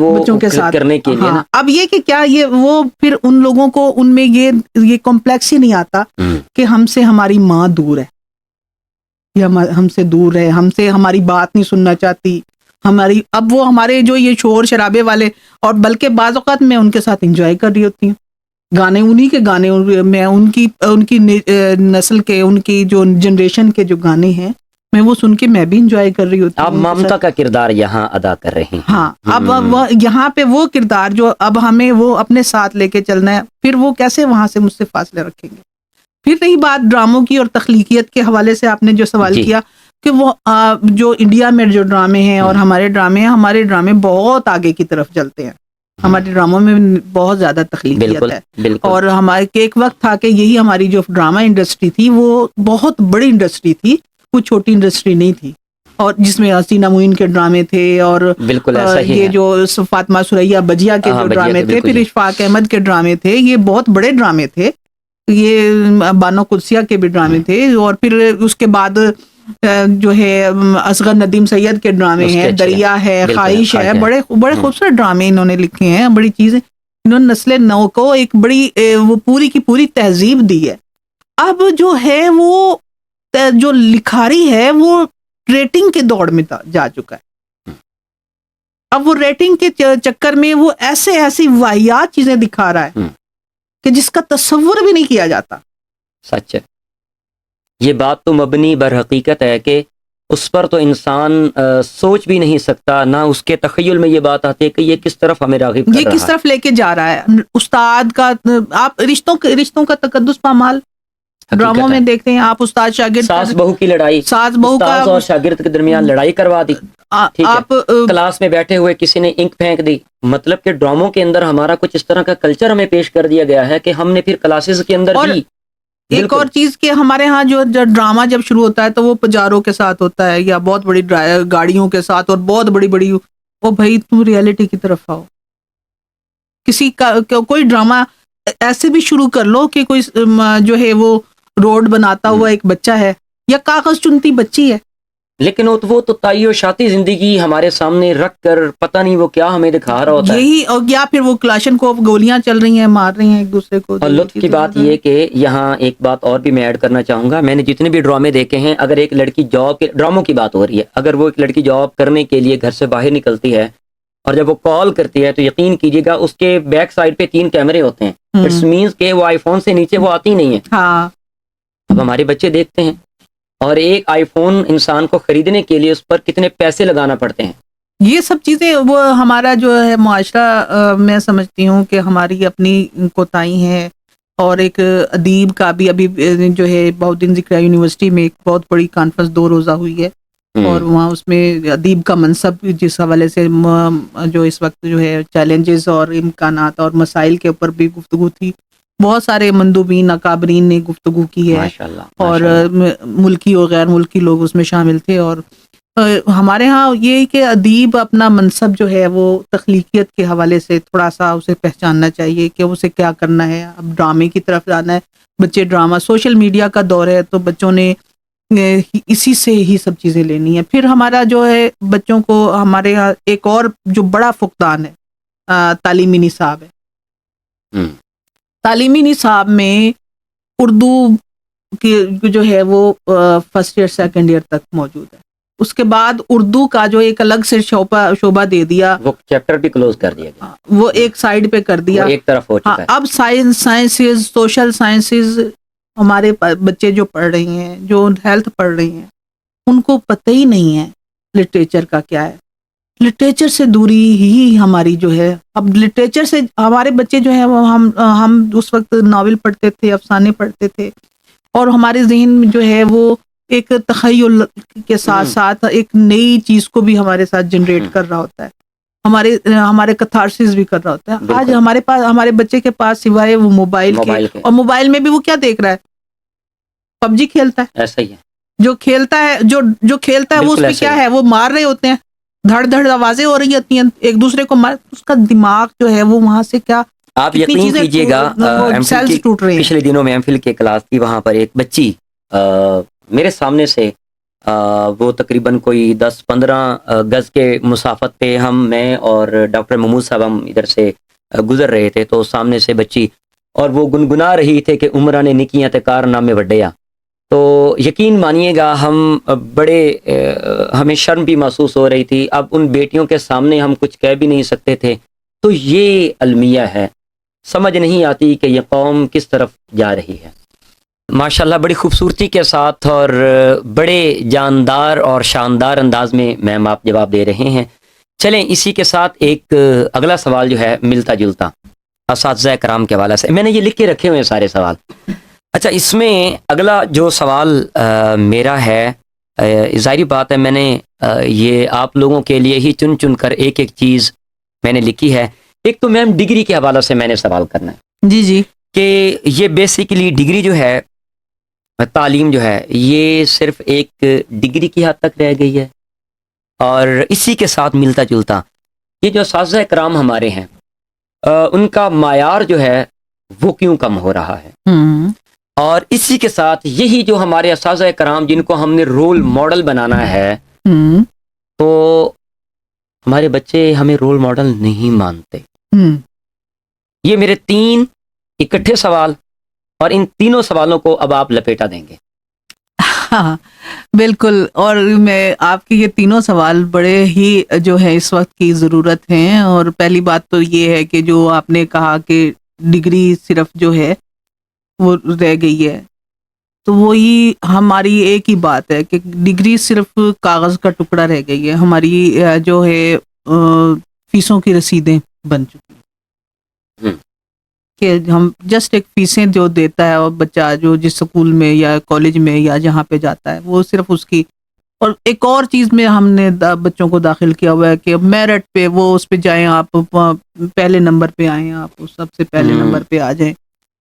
کرنے کے لیے. اب یہ کہ کیا وہ پھر ان لوگوں کو ان میں یہ کمپلیکس ہی نہیں آتا کہ ہم سے ہماری ماں دور ہے یا ہم سے دور ہے، ہم سے ہماری بات نہیں سننا چاہتی اب وہ ہمارے جو یہ شور شرابے والے، اور بلکہ بعض اوقات میں ان کے ساتھ انجوائے کر رہی ہوتی ہوں گانے، انہی کے گانے، میں ان کی نسل کے، ان کی جو جنریشن کے جو گانے ہیں میں وہ سن کے میں بھی انجوائے کر رہی ہوتی ہوں. آپ ممتا کا کردار یہاں ادا کر رہے ہیں. ہاں، اب یہاں پہ وہ کردار جو اب ہمیں وہ اپنے ساتھ لے کے چلنا ہے، پھر وہ کیسے وہاں سے مجھ سے فاصلے رکھیں گے. پھر رہی بات ڈراموں کی اور تخلیقیت کے حوالے سے، آپ نے جو سوال کیا کہ وہ جو انڈیا میں جو ڈرامے ہیں اور ہمارے ڈرامے بہت آگے کی طرف چلتے ہیں. ہمارے ڈراموں میں بہت زیادہ تخلیقیت ہے، اور ہمارے ایک وقت تھا کہ یہی ہماری جو ڈرامہ انڈسٹری تھی وہ بہت بڑی انڈسٹری تھی، کوئی چھوٹی انڈسٹری نہیں تھی، اور جس میں حسینہ معین کے ڈرامے تھے، اور یہ جو فاطمہ سریا بجیا کے جو ڈرامے تھے، پھر اشفاق احمد کے ڈرامے تھے، یہ بہت بڑے ڈرامے تھے. یہ بانو قدسیہ کے بھی ڈرامے تھے، اور پھر اس کے بعد جو ہے اصغر ندیم سید کے ڈرامے ہیں، دریا ہے، خواہش ہے، بڑے خوبصورت ڈرامے انہوں نے لکھے ہیں. بڑی چیزیں انہوں نے نسل نو کو ایک بڑی وہ پوری کی پوری تہذیب دی ہے. اب جو ہے وہ جو لکھاری ہے وہ ریٹنگ کے دوڑ میں جا چکا ہے. اب وہ ریٹنگ کے چکر میں وہ ایسی واہیات چیزیں دکھا رہا ہے کہ جس کا تصور بھی نہیں کیا جاتا. سچ ہے، یہ بات تو مبنی بر حقیقت ہے کہ اس پر تو انسان سوچ بھی نہیں سکتا، نہ اس کے تخیل میں یہ بات آتی ہے کہ یہ کس طرف ہمیں راغب کر رہا ہے، یہ کس طرف لے کے جا رہا ہے. استاد کا آپ رشتوں کا تقدس پامال ڈراموں میں دیکھتے ہیں آپ، استاد شاگرد، ساس بہو کی لڑائی، ساس بہو کا اور شاگرد کے درمیان لڑائی کروا دی. آپ کلاس میں بیٹھے ہوئے کسی نے انک پھینک دی. مطلب کہ ڈراموں کے اندر ہمارا کچھ اس طرح کا کلچر ہمیں پیش کر دیا گیا ہے کہ ہم نے پھر کلاسز کے اندر بھی ایک اور چیز کہ ہمارے ہاں جو ڈرامہ جب شروع ہوتا ہے تو وہ پجاروں کے ساتھ ہوتا ہے یا بہت بڑی گاڑیوں کے ساتھ اور بہت بڑی بڑی، وہ بھائی تم ریئلٹی کی طرف آؤ. کسی کا کوئی ڈرامہ ایسے بھی شروع کر لو کہ کوئی جو ہے وہ روڈ بناتا ہوا ایک بچہ ہے یا کاغذ چنتی بچی ہے، لیکن وہ تو تائی و شاتی زندگی ہمارے سامنے رکھ کر پتہ نہیں وہ کیا ہمیں دکھا رہا ہوتا ہے. یہی، اور یا پھر وہ کلاشن کو گولیاں چل رہی ہیں، مار رہی ہیں ایک دوسرے کو. اور لطف کی بات یہ کہ یہاں ایک بات اور بھی میں ایڈ کرنا چاہوں گا. میں نے جتنے بھی ڈرامے دیکھے ہیں، اگر ایک لڑکی جاب کے ڈراموں کی بات ہو رہی ہے، اگر وہ ایک لڑکی جاب کرنے کے لیے گھر سے باہر نکلتی ہے اور جب وہ کال کرتی ہے تو یقین کیجیے گا اس کے بیک سائڈ پہ 3 کیمرے ہوتے ہیں. اٹس مینس کہ وہ آئی فون سے نیچے وہ آتی نہیں ہے. ہاں، اب ہمارے بچے دیکھتے ہیں، اور ایک آئی فون انسان کو خریدنے کے لیے اس پر کتنے پیسے لگانا پڑتے ہیں. یہ سب چیزیں وہ ہمارا جو ہے معاشرہ، میں سمجھتی ہوں کہ ہماری اپنی کوتاہی ہے. اور ایک ادیب کا بھی ابھی جو ہے بہت دن ذکر یونیورسٹی میں ایک بہت بڑی کانفرنس 2 روزہ ہوئی ہے، اور وہاں اس میں ادیب کا منصب جس حوالے سے جو اس وقت جو ہے چیلنجز اور امکانات اور مسائل کے اوپر بھی گفتگو تھی. بہت سارے مندوبین اکابرین نے گفتگو کی ہے، ماشاءاللہ، اور ماشاءاللہ. ملکی اور غیر ملکی لوگ اس میں شامل تھے. اور ہمارے ہاں یہ کہ ادیب اپنا منصب جو ہے وہ تخلیقیت کے حوالے سے تھوڑا سا اسے پہچاننا چاہیے کہ اسے کیا کرنا ہے. اب ڈرامے کی طرف جانا ہے، بچے ڈرامہ، سوشل میڈیا کا دور ہے تو بچوں نے اسی سے ہی سب چیزیں لینی ہے. پھر ہمارا جو ہے بچوں کو ہمارے یہاں ایک اور جو بڑا فقدان ہے تعلیمی نصاب ہے. تعلیمی نصاب میں اردو کی جو ہے وہ فرسٹ ایئر سیکنڈ ایئر تک موجود ہے. اس کے بعد اردو کا جو ایک الگ سے شعبہ دے دیا، وہ چیپٹر بھی کلوز کر دیا گیا، وہ ایک سائیڈ پہ کر دیا، وہ ایک طرف ہو چکا ہے. اب سائنسز، سوشل سائنسز ہمارے بچے جو پڑھ رہی ہیں، جو ہیلتھ پڑھ رہی ہیں، ان کو پتہ ہی نہیں ہے لٹریچر کا کیا ہے. لٹریچر سے دوری ہی ہماری جو ہے، اب لٹریچر سے ہمارے بچے جو ہیں وہ ہم اس وقت ناول پڑھتے تھے، افسانے پڑھتے تھے، اور ہمارے ذہن میں جو ہے وہ ایک تخیل کے ساتھ ساتھ ایک نئی چیز کو بھی ہمارے ساتھ جنریٹ کر رہا ہوتا ہے، ہمارے کتھارسس بھی کر رہا ہوتا ہے. آج ہمارے بچے کے پاس سوائے وہ موبائل کے، اور موبائل میں بھی وہ کیا دیکھ رہا ہے؟ پب جی کھیلتا ہے. ایسا ہی ہے، جو کھیلتا ہے وہ اس میں کیا ہے، وہ مار رہے ہوتے ہیں، دھڑ دھڑ آوازیں ہو رہی ہوتی ہیں، ایک دوسرے کو مار، اس کا دماغ جو ہے وہ وہاں سے کیا، آپ یقین کیجئے گا. پچھلے دنوں میں ایم فل کی کلاس تھی، وہاں پر ایک بچی میرے سامنے سے وہ تقریباً کوئی 10-15 گز کے مسافت پہ میں اور ڈاکٹر محمود صاحب ہم ادھر سے گزر رہے تھے، تو سامنے سے بچی، اور وہ گنگنا رہی تھے کہ عمرہ نے نکیاں تے کارنامے وڈیا. تو یقین مانیے گا ہمیں شرم بھی محسوس ہو رہی تھی. اب ان بیٹیوں کے سامنے ہم کچھ کہہ بھی نہیں سکتے تھے. تو یہ المیہ ہے، سمجھ نہیں آتی کہ یہ قوم کس طرف جا رہی ہے. ماشاءاللہ بڑی خوبصورتی کے ساتھ اور بڑے جاندار اور شاندار انداز میں میم آپ جواب دے رہے ہیں. چلیں اسی کے ساتھ ایک اگلا سوال جو ہے ملتا جلتا اساتذہ کرام کے حوالے سے، میں نے یہ لکھ کے رکھے ہوئے ہیں سارے سوال. اچھا، اس میں اگلا جو سوال میرا ہے، ظاہری بات ہے میں نے یہ آپ لوگوں کے لیے ہی چن کر ایک چیز میں نے لکھی ہے. ایک تو میم ڈگری کے حوالے سے میں نے سوال کرنا ہے. جی کہ یہ بیسیکلی ڈگری جو ہے، تعلیم جو ہے، یہ صرف ایک ڈگری کی حد تک رہ گئی ہے، اور اسی کے ساتھ ملتا جلتا یہ جو اساتذہ کرام ہمارے ہیں ان کا معیار جو ہے وہ کیوں کم ہو رہا ہے. اور اسی کے ساتھ یہی جو ہمارے اساتذہ کرام جن کو ہم نے رول ماڈل بنانا ہے، تو ہمارے بچے ہمیں رول ماڈل نہیں مانتے. یہ میرے 3 اکٹھے سوال، اور ان تینوں سوالوں کو اب آپ لپیٹا دیں گے. ہاں بالکل، اور میں آپ کے یہ تینوں سوال بڑے ہی جو ہے اس وقت کی ضرورت ہیں. اور پہلی بات تو یہ ہے کہ جو آپ نے کہا کہ ڈگری صرف جو ہے وہ رہ گئی ہے، تو وہی ہماری ایک ہی بات ہے کہ ڈگری صرف کاغذ کا ٹکڑا رہ گئی ہے. ہماری جو ہے فیسوں کی رسیدیں بن چکی ہیں کہ ہم جسٹ ایک فیسیں جو دیتا ہے اور بچہ جو جس اسکول میں یا کالج میں یا جہاں پہ جاتا ہے وہ صرف اس کی. اور ایک اور چیز میں ہم نے بچوں کو داخل کیا ہوا ہے کہ میرٹ پہ وہ اس پہ جائیں، آپ پہلے نمبر پہ آئیں، آپ سب سے پہلے نمبر پہ آ جائیں.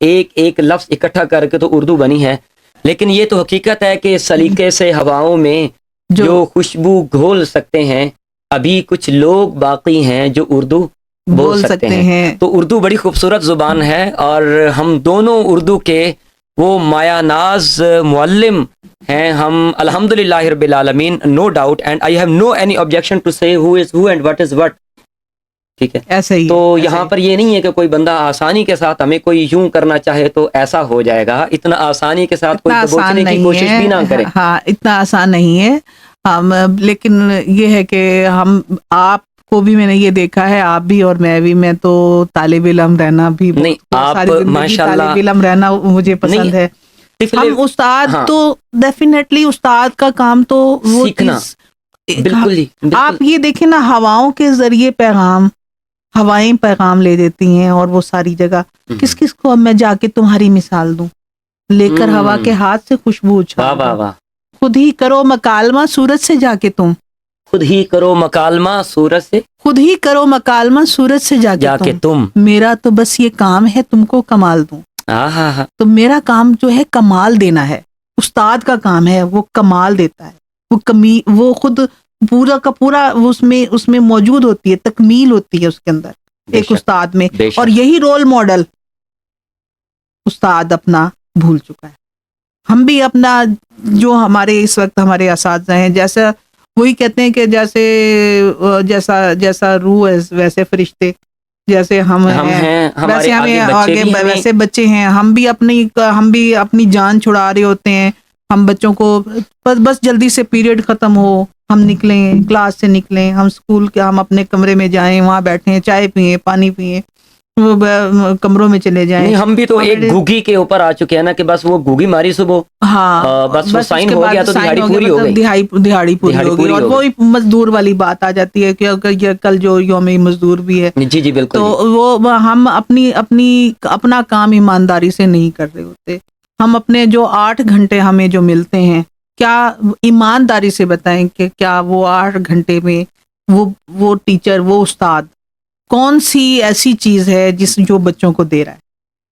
ایک ایک لفظ اکٹھا کر کے تو اردو بنی ہے، لیکن یہ تو حقیقت ہے کہ سلیقے سے ہواؤں میں جو خوشبو گھول سکتے ہیں، ابھی کچھ لوگ باقی ہیں جو اردو بول سکتے ہیں۔ تو اردو بڑی خوبصورت زبان ہے، اور ہم دونوں اردو کے وہ مایا ناز معلم ہیں، ہم الحمدللہ رب العالمین، no doubt, and I have no any objection to say who is who and what is what, ٹھیک ہے، ایسا ہی تو یہاں پر یہ نہیں ہے کہ کوئی بندہ آسانی کے ساتھ ہمیں کوئی یوں کرنا چاہے تو ایسا ہو جائے گا، اتنا آسانی کے ساتھ کوئی دبوچنے کی کوشش بھی نہ کرے۔ ہاں، اتنا آسان نہیں ہے، لیکن یہ ہے کہ ہم آپ کو بھی میں نے یہ دیکھا ہے، آپ بھی اور میں تو طالب علم رہنا بھی، نہیں آپ ماشاءاللہ طالب علم رہنا مجھے پسند ہے۔ ہم استاد تو ڈیفینیٹلی استاد کا کام تو وہ سیکھنا، بالکل۔ آپ یہ دیکھیں نا، ہواؤں کے ذریعے پیغام، ہوائیں پیغام لے دیتی ہیں، اور وہ ساری جگہ کس کس کو اب میں جا کے تمہاری مثال دوں، لے کر ہوا کے ہاتھ سے خوشبو اچھال دوں، خود ہی کرو مکالمہ سورج سے جا کے، تم خود ہی کرو مکالمہ سورج سے، خود ہی کرو مکالمہ سورج سے جا کے تم، میرا تو بس یہ کام ہے تم کو کمال دوں۔ تو میرا کام جو ہے کمال دینا ہے، استاد کا کام ہے وہ کمال دیتا ہے، وہ خود پورا کا پورا اس میں موجود ہوتی ہے، تکمیل ہوتی ہے اس کے اندر ایک استاد میں، اور یہی رول ماڈل استاد اپنا بھول چکا ہے۔ ہم بھی اپنا جو ہمارے اس وقت ہمارے اساتذہ ہیں، جیسا وہی کہتے ہیں کہ جیسا روح ہے ویسے فرشتے، جیسے ہم ہیں ویسے ہمیں آگے ویسے بچے ہیں، ہم بھی اپنی جان چھڑا رہے ہوتے ہیں، ہم بچوں کو بس جلدی سے پیریڈ ختم ہو، ہم نکلیں کلاس سے، نکلیں ہم اسکول کے، ہم اپنے کمرے میں جائیں، وہاں بیٹھیں، چائے پئیں، پانی پئیں، کمروں میں چلے جائیں۔ نہیں، ہم بھی تو ایک گھوگی کے اوپر آ چکے ہیں نا، کہ بس وہ گھوگی ماری صبح، ہاں بس وہ سائن ہو گیا تو دہاڑی پوری ہو گئی، دہاڑی پوری ہو گئی، اور وہی مزدور والی بات آ جاتی ہے کہ کل جو یوم مزدور بھی ہے، جی بالکل، تو وہ ہم اپنا کام ایمانداری سے نہیں کر رہے ہوتے۔ ہم اپنے جو 8 گھنٹے ہمیں جو ملتے ہیں، کیا ایمانداری سے بتائیں کہ کیا وہ 8 گھنٹے میں وہ ٹیچر، وہ استاد کون سی ایسی چیز ہے جو بچوں کو دے رہا ہے،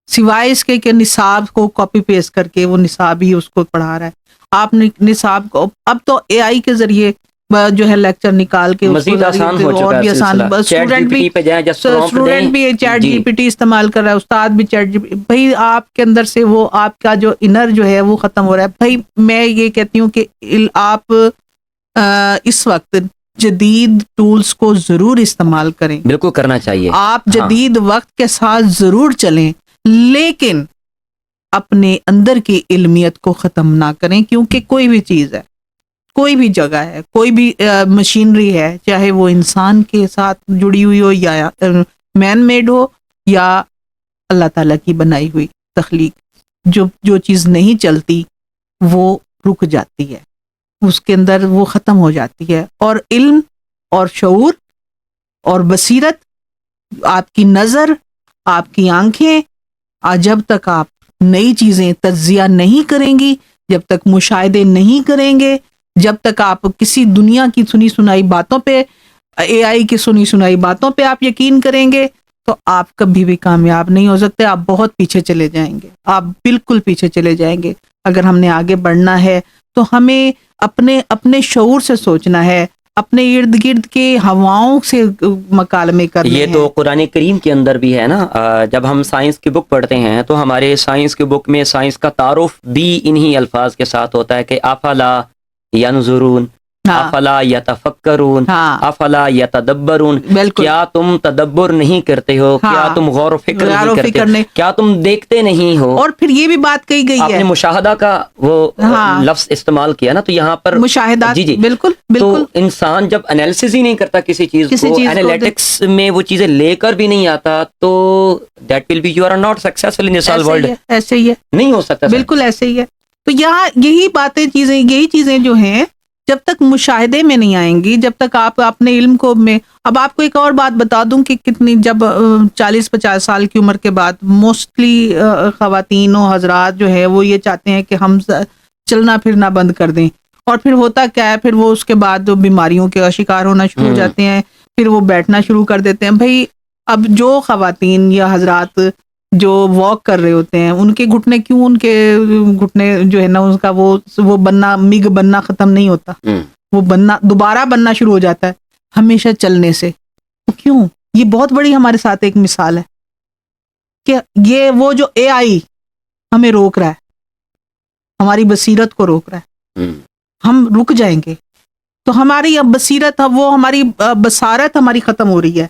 سوائے اس کے کہ نصاب کو کاپی پیسٹ کر کے وہ نصاب ہی اس کو پڑھا رہا ہے۔ آپ نے نصاب کو اب تو اے آئی کے ذریعے جو ہے لیکچر نکال کے مزید آسان ہو چکا ہے سلسلہ، اسٹوڈنٹ بھی چیٹ جی پی ٹی استعمال کر رہا ہے، استاد بھی چیٹ جی پی، بھائی آپ کے اندر سے وہ آپ کا جو انر جو ہے وہ ختم ہو رہا ہے۔ بھائی میں یہ کہتی ہوں کہ آپ اس وقت جدید ٹولز کو ضرور استعمال کریں، بالکل کرنا چاہیے، آپ جدید وقت کے ساتھ ضرور چلیں، لیکن اپنے اندر کی علمیت کو ختم نہ کریں، کیونکہ کوئی بھی چیز ہے، کوئی بھی جگہ ہے، کوئی بھی مشینری ہے، چاہے وہ انسان کے ساتھ جڑی ہوئی ہو یا مین میڈ ہو یا اللہ تعالیٰ کی بنائی ہوئی تخلیق، جو چیز نہیں چلتی وہ رک جاتی ہے، اس کے اندر وہ ختم ہو جاتی ہے۔ اور علم اور شعور اور بصیرت، آپ کی نظر، آپ کی آنکھیں، جب تک آپ نئی چیزیں تجزیہ نہیں کریں گی، جب تک مشاہدے نہیں کریں گے، جب تک آپ کسی دنیا کی سنی سنائی باتوں پہ، اے آئی کی سنی سنائی باتوں پہ آپ یقین کریں گے، تو آپ کبھی بھی کامیاب نہیں ہو سکتے، آپ بہت پیچھے چلے جائیں گے، آپ بالکل پیچھے چلے جائیں گے۔ اگر ہم نے آگے بڑھنا ہے تو ہمیں اپنے شعور سے سوچنا ہے، اپنے ارد گرد کے ہواؤں سے مکالمے کرنے ہیں۔ یہ تو قرآن کریم کے اندر بھی ہے نا، جب ہم سائنس کی بک پڑھتے ہیں تو ہمارے سائنس کی بک میں سائنس کا تعارف بھی انہی الفاظ کے ساتھ ہوتا ہے کہ افلا ینظرون، افلا یتفکرون، افلا یتدبرون، کیا تم تدبر نہیں کرتے ہو، کیا تم غور و فکر نہیں کرتے، کیا تم دیکھتے نہیں ہو۔ اور پھر یہ بھی بات کہی گئی ہے، آپ نے مشاہدہ کا وہ لفظ استعمال کیا نا، تو یہاں پر مشاہدات، جی بالکل تو انسان جب انالیسس ہی نہیں کرتا کسی چیز کو، انالیٹکس میں وہ چیزیں لے کر بھی نہیں آتا، تو that will be you are not successful in this world. ایسے ہی ہے، نہیں ہو سکتا، بالکل ایسے ہی ہے۔ تو یہاں یہی باتیں یہی چیزیں جو ہیں، جب تک مشاہدے میں نہیں آئیں گی، جب تک آپ اپنے علم کو میں، اب آپ کو ایک اور بات بتا دوں کہ کتنی جب 40-50 سال کی عمر کے بعد موسٹلی خواتین و حضرات جو ہے وہ یہ چاہتے ہیں کہ ہم چلنا پھرنا بند کر دیں، اور پھر ہوتا کیا ہے، پھر وہ اس کے بعد بیماریوں کے شکار ہونا شروع ہو جاتے ہیں، پھر وہ بیٹھنا شروع کر دیتے ہیں۔ بھائی اب جو خواتین یا حضرات جو واک کر رہے ہوتے ہیں ان کے گھٹنے جو ہے نا اس کا وہ بننا مگ بننا ختم نہیں ہوتا، وہ بننا دوبارہ بننا شروع ہو جاتا ہے ہمیشہ چلنے سے. کیوں؟ یہ بہت بڑی ہمارے ساتھ ایک مثال ہے کہ یہ وہ جو اے آئی ہمیں روک رہا ہے، ہماری بصیرت کو روک رہا ہے، ہم رک جائیں گے تو ہماری اب بصیرت، وہ ہماری بصارت ہماری ختم ہو رہی ہے.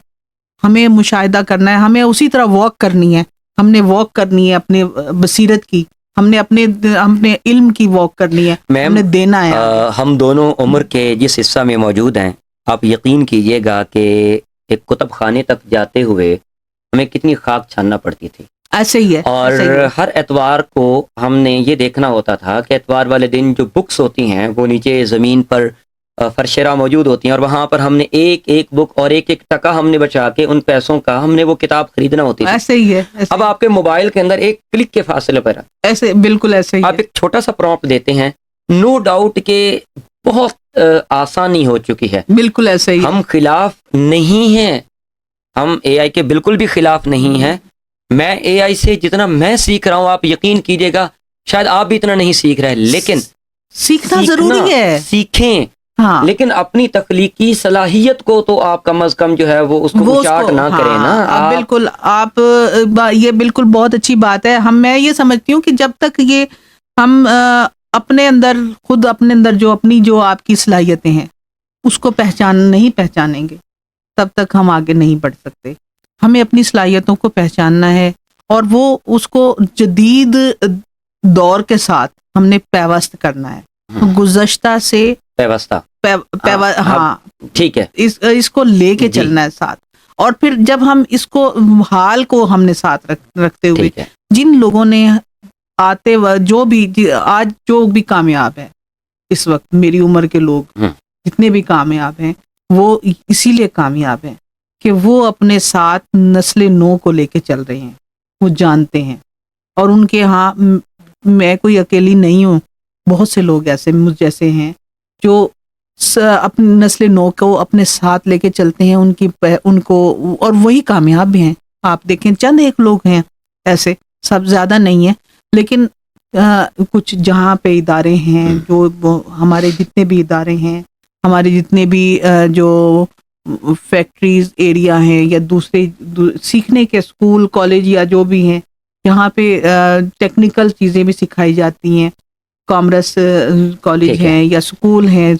ہمیں مشاہدہ کرنا ہے، ہمیں اسی طرح واک کرنی ہے، ہم نے واک کرنی ہے اپنے بصیرت کی، ہم نے اپنے علم کی واک کرنی ہے، ہم نے دینا ہے. ہم دونوں عمر کے جس حصہ میں موجود ہیں، آپ یقین کیجئے گا کہ ایک کتب خانے تک جاتے ہوئے ہمیں کتنی خاک چھاننا پڑتی تھی. ایسے ہی ہے. اور ہر اتوار کو ہم نے یہ دیکھنا ہوتا تھا کہ اتوار والے دن جو بکس ہوتی ہیں وہ نیچے زمین پر فرشرہ موجود ہوتی ہیں، اور وہاں پر ہم نے ایک ایک بک اور ایک ایک ٹکا ہم نے بچا کے ان پیسوں کا ہم نے وہ کتاب خریدنا ہوتی تھی. ایسے ہی ہے. اب آپ کے موبائل کے اندر ایک کلک کے فاصلے پر ایسے بالکل ایسے ہی آپ ایک چھوٹا سا پرومپٹ دیتے ہیں، نو ڈاؤٹ کہ بہت آسانی ہو چکی ہے. بالکل ایسے ہی. ہم خلاف نہیں ہیں، ہم اے آئی کے بالکل بھی خلاف نہیں ہیں. میں اے آئی سے جتنا میں سیکھ رہا ہوں، آپ یقین کیجئے گا شاید آپ بھی اتنا نہیں سیکھ رہے، لیکن سیکھنا ضروری ہے. سیکھیں، ہاں، لیکن اپنی تخلیقی صلاحیت کو تو آپ کم از کم جو ہے وہ اس کو اچاٹ نہ کریں نا. بالکل آپ یہ بالکل بہت اچھی بات ہے. میں یہ سمجھتی ہوں کہ جب تک یہ ہم اپنے اندر جو آپ کی صلاحیتیں ہیں اس کو نہیں پہچانیں گے تب تک ہم آگے نہیں بڑھ سکتے. ہمیں اپنی صلاحیتوں کو پہچاننا ہے اور وہ اس کو جدید دور کے ساتھ ہم نے پیوست کرنا ہے. گزشتہ سے ہاں ٹھیک ہے، اس کو لے کے چلنا ہے ساتھ. اور پھر جب ہم اس کو حال کو ہم نے ساتھ رکھتے ہوئے جن لوگوں نے آتے آج جو بھی کامیاب ہے اس وقت، میری عمر کے لوگ جتنے بھی کامیاب ہیں وہ اسی لیے کامیاب ہیں کہ وہ اپنے ساتھ نسل نو کو لے کے چل رہے ہیں. وہ جانتے ہیں، اور ان کے ہاں میں کوئی اکیلی نہیں ہوں، بہت سے لوگ ایسے مجھ جیسے ہیں جو اپنی نسل نو کو اپنے ساتھ لے کے چلتے ہیں، ان کو اور وہی کامیاب بھی ہیں. آپ دیکھیں چند ایک لوگ ہیں ایسے، سب زیادہ نہیں ہیں، لیکن کچھ جہاں پہ ادارے ہیں، جو ہمارے جتنے بھی ادارے ہیں، ہمارے جتنے بھی جو فیکٹریز ایریا ہیں یا دوسرے سیکھنے کے اسکول کالج یا جو بھی ہیں، یہاں پہ ٹیکنیکل چیزیں بھی سکھائی جاتی ہیں، کامرس کالج ہیں یا اسکول ہیں،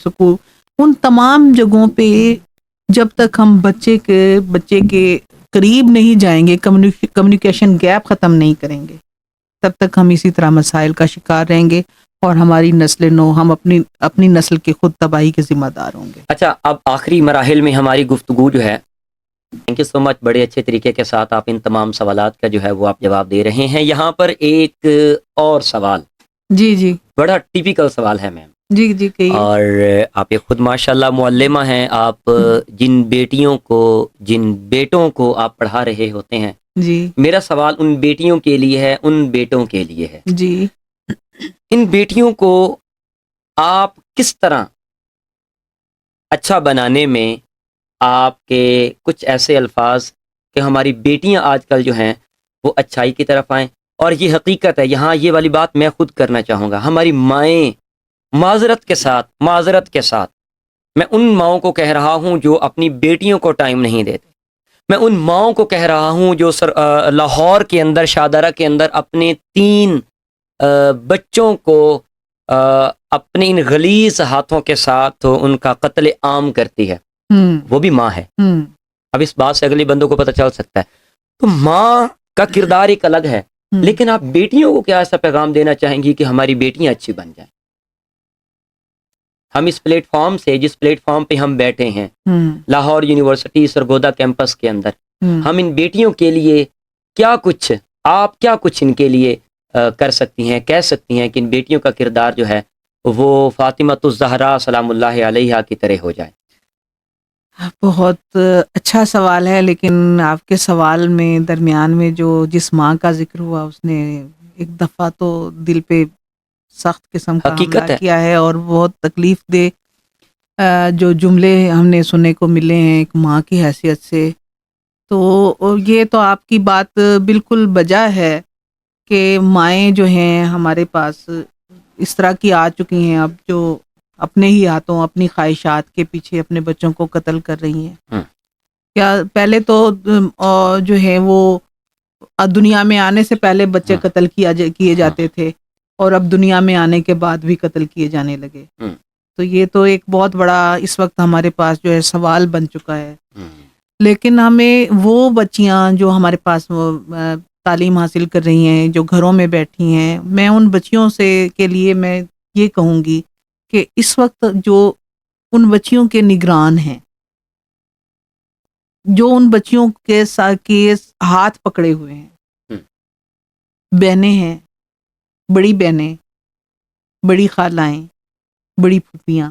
ان تمام جگہوں پہ جب تک ہم بچے کے قریب نہیں جائیں گے، کمیونیکیشن گیپ ختم نہیں کریں گے، تب تک ہم اسی طرح مسائل کا شکار رہیں گے اور ہماری نسل نو، ہم اپنی نسل کے خود تباہی کے ذمہ دار ہوں گے. اچھا، اب آخری مراحل میں ہماری گفتگو جو ہے، تھینک یو سو مچ، بڑے اچھے طریقے کے ساتھ آپ ان تمام سوالات کا جو ہے وہ آپ جواب دے رہے ہیں. یہاں پر ایک اور سوال، جی بڑا ٹیپیکل سوال ہے میم. جی کہیے. اور آپ ایک خود ماشاءاللہ معلمہ ہیں، آپ جن بیٹوں کو آپ پڑھا رہے ہوتے ہیں، جی میرا سوال ان بیٹیوں کے لیے ہے، ان بیٹوں کے لیے ہے. جی ان بیٹیوں کو آپ کس طرح اچھا بنانے میں آپ کے کچھ ایسے الفاظ کہ ہماری بیٹیاں آج کل جو ہیں وہ اچھائی کی طرف آئیں. اور یہ حقیقت ہے، یہاں یہ والی بات میں خود کرنا چاہوں گا. ہماری مائیں معذرت کے ساتھ میں ان ماؤں کو کہہ رہا ہوں جو اپنی بیٹیوں کو ٹائم نہیں دیتے. میں ان ماؤں کو کہہ رہا ہوں جو لاہور کے اندر، شادرہ کے اندر اپنے 3 بچوں کو اپنے ان غلیظ ہاتھوں کے ساتھ ان کا قتل عام کرتی ہے. وہ بھی ماں ہے. اب اس بات سے اگلے بندوں کو پتہ چل سکتا ہے. تو ماں کا کردار ایک الگ ہے، لیکن آپ بیٹیوں کو کیا ایسا پیغام دینا چاہیں گی کہ ہماری بیٹیاں اچھی بن جائیں؟ ہم اس پلیٹ فارم سے، جس پلیٹ فارم پہ ہم بیٹھے ہیں، لاہور یونیورسٹی سرگودا کیمپس کے اندر، ہم ان بیٹیوں کے لیے کیا کچھ ان کے لیے کر سکتی ہیں، کہہ سکتی ہیں کہ ان بیٹیوں کا کردار جو ہے وہ فاطمۃ الزہرا سلام اللہ علیہا کی طرح ہو جائے؟ بہت اچھا سوال ہے، لیکن آپ کے سوال میں درمیان میں جس ماں کا ذکر ہوا، اس نے ایک دفعہ تو دل پہ سخت قسم کا حملہ کیا ہے، اور بہت تکلیف دہ جو جملے ہم نے سننے کو ملے ہیں ایک ماں کی حیثیت سے. تو یہ تو آپ کی بات بالکل بجا ہے کہ مائیں جو ہیں ہمارے پاس اس طرح کی آ چکی ہیں اب، جو اپنے ہی ہاتھوں اپنی خواہشات کے پیچھے اپنے بچوں کو قتل کر رہی ہیں. ہاں. کیا پہلے تو جو ہے وہ دنیا میں آنے سے پہلے بچے قتل کیے جاتے تھے، اور اب دنیا میں آنے کے بعد بھی قتل کیے جانے لگے. تو یہ تو ایک بہت بڑا اس وقت ہمارے پاس جو ہے سوال بن چکا ہے. لیکن ہمیں وہ بچیاں جو ہمارے پاس تعلیم حاصل کر رہی ہیں، جو گھروں میں بیٹھی ہیں، میں ان بچیوں سے کے لیے میں یہ کہوں گی کہ اس وقت جو ان بچیوں کے نگران ہیں، جو ان بچیوں کے ہاتھ پکڑے ہوئے ہیں، بہنیں ہیں، بڑی بہنیں، بڑی خالائیں، بڑی پھوپھیاں،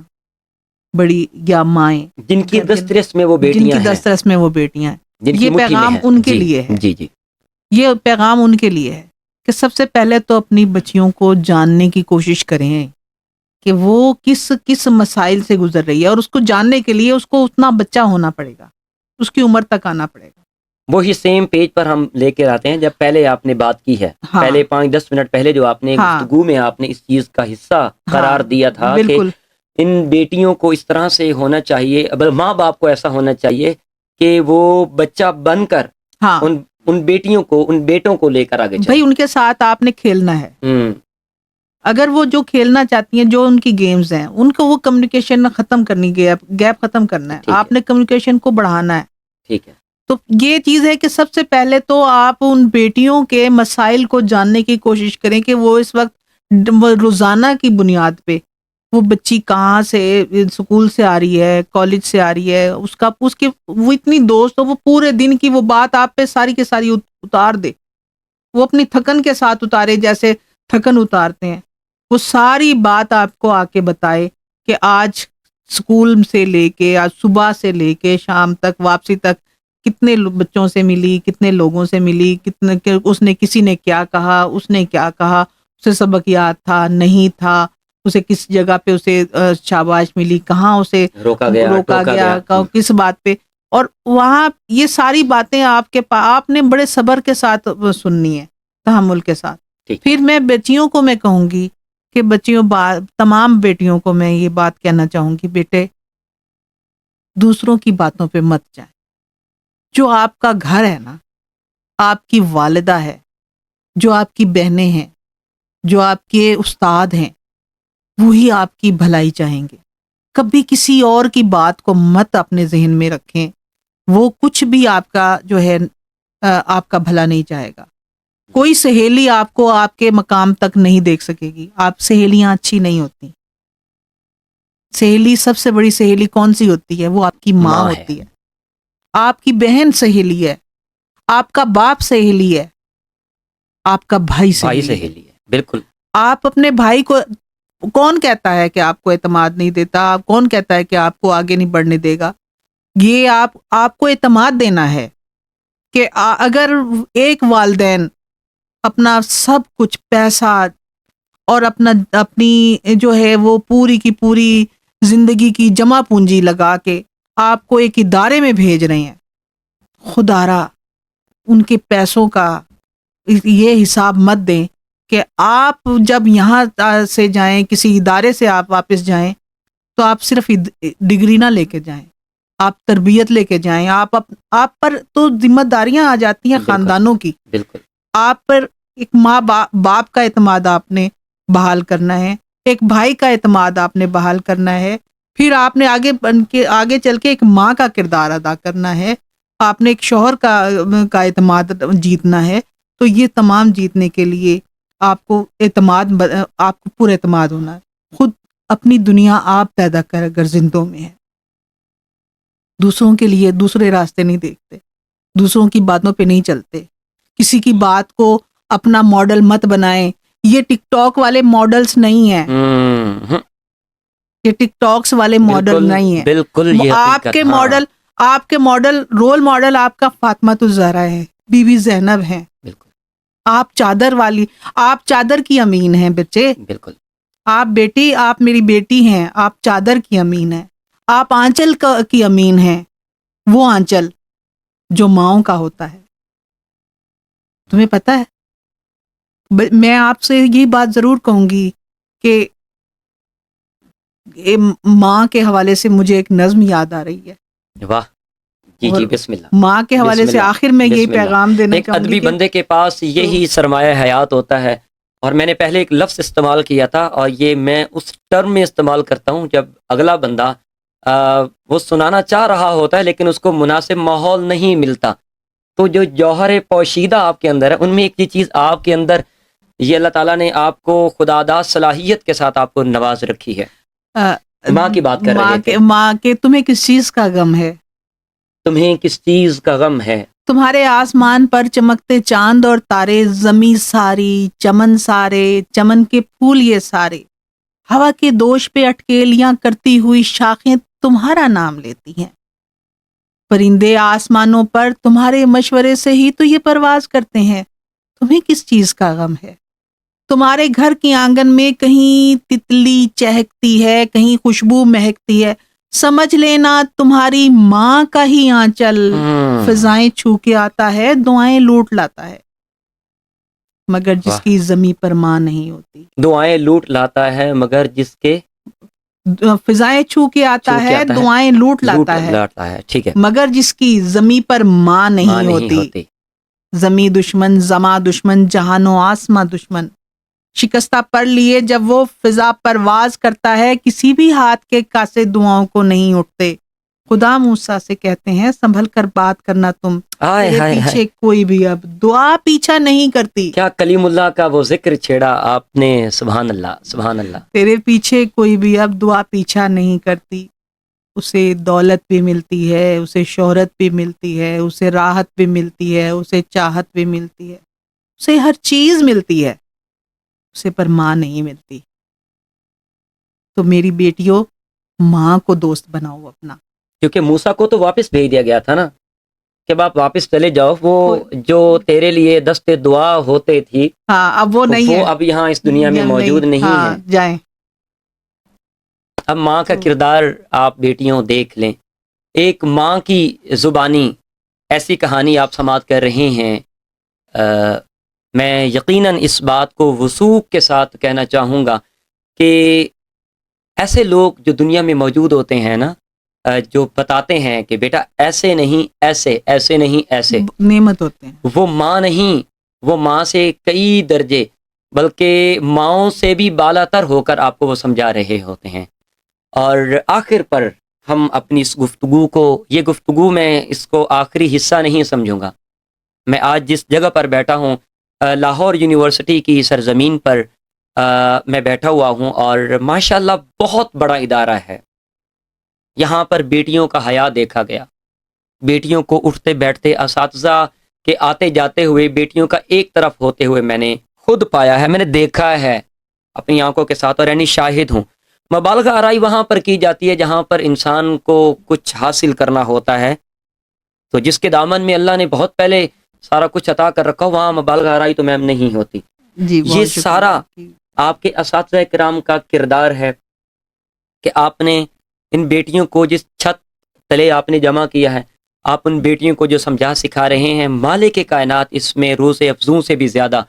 بڑی یا مائیں، جن کی دسترس میں وہ بیٹیاں جن کی ہیں، دسترس میں وہ بیٹیاں ہیں، جن کی یہ مٹھی میں پیغام ہے. ان کے جی لیے ہے. جی جی یہ پیغام ان کے لیے ہے کہ سب سے پہلے تو اپنی بچیوں کو جاننے کی کوشش کریں کہ وہ کس مسائل سے گزر رہی ہے، اور اس کو جاننے کے لیے اس کو اتنا بچہ ہونا پڑے گا، اس کی عمر تک آنا پڑے گا. وہی سیم پیج پر ہم لے کے آتے ہیں جب پہلے آپ نے بات کی ہے. ہاں. پہلے 5-10 منٹ پہلے جو آپ نے ہاں. گفتگو میں آپ نے اس چیز کا حصہ قرار دیا تھا کہ بالکل ان بیٹیوں کو اس طرح سے ہونا چاہیے، ماں باپ کو ایسا ہونا چاہیے کہ وہ بچہ بن کر ہاں ان بیٹیوں کو، ان بیٹوں کو لے کر آگے چلے. بھائی ان کے ساتھ آپ نے کھیلنا ہے. اگر وہ جو کھیلنا چاہتی ہیں، جو ان کی گیمز ہیں، ان کو وہ کمیونیکیشن ختم کرنی، گیپ ختم کرنا ہے. آپ نے کمیونیکیشن کو بڑھانا ہے. ٹھیک ہے. تو یہ چیز ہے کہ سب سے پہلے تو آپ ان بیٹیوں کے مسائل کو جاننے کی کوشش کریں کہ وہ اس وقت روزانہ کی بنیاد پہ وہ بچی کہاں سے اسکول سے آ رہی ہے، کالج سے آ رہی ہے، اس کے وہ اتنی دوست ہو، وہ پورے دن کی وہ بات آپ پہ ساری کی ساری اتار دے. وہ اپنی تھکن کے ساتھ اتارے جیسے تھکن اتارتے ہیں. وہ ساری بات آپ کو آ کے بتائے کہ آج اسکول سے لے کے، آج صبح سے لے کے شام تک واپسی تک کتنے بچوں سے ملی، کتنے لوگوں سے ملی، اس نے کسی نے کیا کہا، اس نے کیا کہا، اسے سبق یاد تھا نہیں تھا، اسے کس جگہ پہ اسے شاباش ملی، کہاں اسے روکا گیا کس بات پہ. اور وہاں یہ ساری باتیں آپ نے بڑے صبر کے ساتھ سننی ہے، تحمل کے ساتھ. پھر میں بچیوں کو میں کہوں گی کہ تمام بیٹیوں کو میں یہ بات کہنا چاہوں گی، بیٹے دوسروں کی باتوں پہ مت جائیں. جو آپ کا گھر ہے نا، آپ کی والدہ ہے، جو آپ کی بہنیں ہیں، جو آپ کے استاد ہیں، وہی آپ کی بھلائی چاہیں گے. کبھی کسی اور کی بات کو مت اپنے ذہن میں رکھیں، وہ کچھ بھی آپ کا جو ہے آپ کا بھلا نہیں چاہے گا. کوئی سہیلی آپ کو آپ کے مقام تک نہیں دیکھ سکے گی. آپ سہیلیاں اچھی نہیں ہوتی. سہیلی سب سے بڑی سہیلی کون سی ہوتی ہے؟ وہ آپ کی ماں ہوتی ہے. آپ کی بہن سہیلی ہے، آپ کا باپ سہیلی ہے، آپ کا بھائی سہیلی ہے. بالکل. آپ اپنے بھائی کو، کون کہتا ہے کہ آپ کو اعتماد نہیں دیتا؟ کون کہتا ہے کہ آپ کو آگے نہیں بڑھنے دے گا؟ یہ آپ کو اعتماد دینا ہے کہ اگر ایک والدین اپنا سب کچھ پیسہ اور اپنی جو ہے وہ پوری کی پوری زندگی کی جمع پونجی لگا کے آپ کو ایک ادارے میں بھیج رہے ہیں، خدارا ان کے پیسوں کا یہ حساب مت دیں کہ آپ جب یہاں سے جائیں، کسی ادارے سے آپ واپس جائیں تو آپ صرف ڈگری نہ لے کے جائیں، آپ تربیت لے کے جائیں. آپ پر تو ذمہ داریاں آ جاتی ہیں خاندانوں کی. بالکل. آپ پر ایک ماں باپ کا اعتماد آپ نے بحال کرنا ہے، ایک بھائی کا اعتماد آپ نے بحال کرنا ہے، پھر آپ نے آگے چل کے ایک ماں کا کردار ادا کرنا ہے، آپ نے ایک شوہر کا اعتماد جیتنا ہے. تو یہ تمام جیتنے کے لیے آپ کو پورا اعتماد ہونا ہے. خود اپنی دنیا آپ پیدا کر اگر زندوں میں ہے، دوسروں کے لیے دوسرے راستے نہیں دیکھتے، دوسروں کی باتوں پہ نہیں چلتے، کسی کی بات کو اپنا ماڈل مت بنائیں. یہ ٹک ٹاک والے ماڈلز نہیں ہیں، یہ ٹک ٹاکس والے ماڈل نہیں ہیں. بالکل. آپ کے ماڈل رول ماڈل آپ کا فاطمہ الزہرا ہے، بی بی زینب ہیں. بالکل. آپ چادر کی امین ہیں بچے. بالکل. آپ میری بیٹی ہیں، آپ چادر کی امین ہیں. آپ آنچل کی امین ہیں، وہ آنچل جو ماؤں کا ہوتا ہے. تمہیں پتا ہے میں آپ سے یہ بات ضرور کہوں گی کہ ماں کے حوالے سے مجھے ایک نظم یاد آ رہی ہے. واہ. جی اور جی بسم اللہ. ماں کے حوالے بسم سے اللہ. آخر میں یہی بسم اللہ. پیغام دینا ایک چاہوں گی ادبی کہ بندے کے پاس یہی سرمایہ حیات ہوتا ہے. اور میں نے پہلے ایک لفظ استعمال کیا تھا اور یہ میں اس ٹرم میں استعمال کرتا ہوں جب اگلا بندہ وہ سنانا چاہ رہا ہوتا ہے لیکن اس کو مناسب ماحول نہیں ملتا. تو جو جوہر پوشیدہ آپ کے اندر ہے ان میں ایک یہ چیز آپ کے اندر یہ اللہ تعالیٰ نے آپ کو خداداد صلاحیت کے ساتھ آپ کو نواز رکھی ہے. ماں کی بات کر رہے تھے. ماں کے تمہیں کس چیز کا غم ہے؟ تمہیں کس چیز کا غم ہے؟ تمہارے آسمان پر چمکتے چاند اور تارے، زمیں ساری، چمن سارے، چمن کے پھول یہ سارے، ہوا کے دوش پہ اٹکیلیاں کرتی ہوئی شاخیں تمہارا نام لیتی ہیں. پرندے آسمانوں پر تمہارے مشورے سے ہی تو یہ پرواز کرتے ہیں. تمہیں کس چیز کا غم ہے؟ تمہارے گھر کی آنگن میں کہیں تتلی چہکتی ہے، کہیں خوشبو مہکتی ہے. سمجھ لینا تمہاری ماں کا ہی آنچل فضائیں چھو کے آتا ہے، دعائیں لوٹ لاتا ہے، مگر جس کی زمیں پر ماں نہیں ہوتی. دعائیں لوٹ لاتا ہے مگر جس کے فضائیں چھو کے آتا ہے، دعائیں لوٹ لاتا ہے، ٹھیک ہے، مگر جس کی زمیں پر ماں نہیں ہوتی. زمیں دشمن، زماں دشمن، جہان و آسماں دشمن. شکستہ پڑ لیے جب وہ فضا پرواز کرتا ہے، کسی بھی ہاتھ کے کاسے دعاؤں کو نہیں اٹھتے. خدا موسیٰ سے کہتے ہیں سنبھل کر بات کرنا تم، تیرے پیچھے کوئی بھی اب دعا پیچھا نہیں کرتی. کیا کلیم اللہ کا وہ ذکر چھیڑا آپ نے، سبحان اللہ سبحان اللہ. تیرے پیچھے کوئی بھی اب دعا پیچھا نہیں کرتی. اسے دولت بھی ملتی ہے، اسے شہرت بھی ملتی ہے، اسے راحت بھی ملتی ہے، اسے چاہت بھی ملتی ہے، اسے ہر چیز ملتی ہے، اسے پر ماں نہیں ملتی. تو میری بیٹیوں، ماں کو دوست بناؤ اپنا. کیونکہ موسیٰ کو تو واپس بھیج دیا گیا تھا نا کہ آپ واپس چلے جاؤ. وہ جو تیرے لیے دستے دعا ہوتے تھی، ہاں اب وہ نہیں ہے، اب یہاں اس دنیا میں موجود نہیں ہے. جائیں. اب ماں کا کردار آپ بیٹیوں دیکھ لیں. ایک ماں کی زبانی ایسی کہانی آپ سماعت کر رہے ہیں. میں یقیناً اس بات کو وثوق کے ساتھ کہنا چاہوں گا کہ ایسے لوگ جو دنیا میں موجود ہوتے ہیں نا، جو بتاتے ہیں کہ بیٹا ایسے نہیں ایسے، ایسے نہیں ایسے، نعمت ہوتے ہیں. وہ ماں نہیں، وہ ماں سے کئی درجے بلکہ ماؤں سے بھی بالا تر ہو کر آپ کو وہ سمجھا رہے ہوتے ہیں. اور آخر پر ہم اپنی اس گفتگو کو، یہ گفتگو میں اس کو آخری حصہ نہیں سمجھوں گا. میں آج جس جگہ پر بیٹھا ہوں، لاہور یونیورسٹی کی سرزمین پر میں بیٹھا ہوا ہوں، اور ماشاءاللہ بہت بڑا ادارہ ہے. یہاں پر بیٹیوں کا حیا دیکھا گیا، بیٹیوں کو اٹھتے بیٹھتے، اساتذہ کے آتے جاتے ہوئے، بیٹیوں کا ایک طرف ہوتے ہوئے میں نے خود پایا ہے، میں نے دیکھا ہے اپنی آنکھوں کے ساتھ، اور یعنی شاہد ہوں. مبالغہ آرائی وہاں پر کی جاتی ہے جہاں پر انسان کو کچھ حاصل کرنا ہوتا ہے. تو جس کے دامن میں اللہ نے بہت پہلے سارا کچھ عطا کر رکھا، وہاں مبالغہ آرائی تو میم نہیں ہوتی. یہ سارا آپ کے اساتذہ کرام کا کردار ہے کہ آپ نے ان بیٹیوں کو جس چھت تلے آپ نے جمع کیا ہے، آپ ان بیٹیوں کو جو سمجھا سکھا رہے ہیں. مالک کائنات اس میں روز افزوں سے بھی زیادہ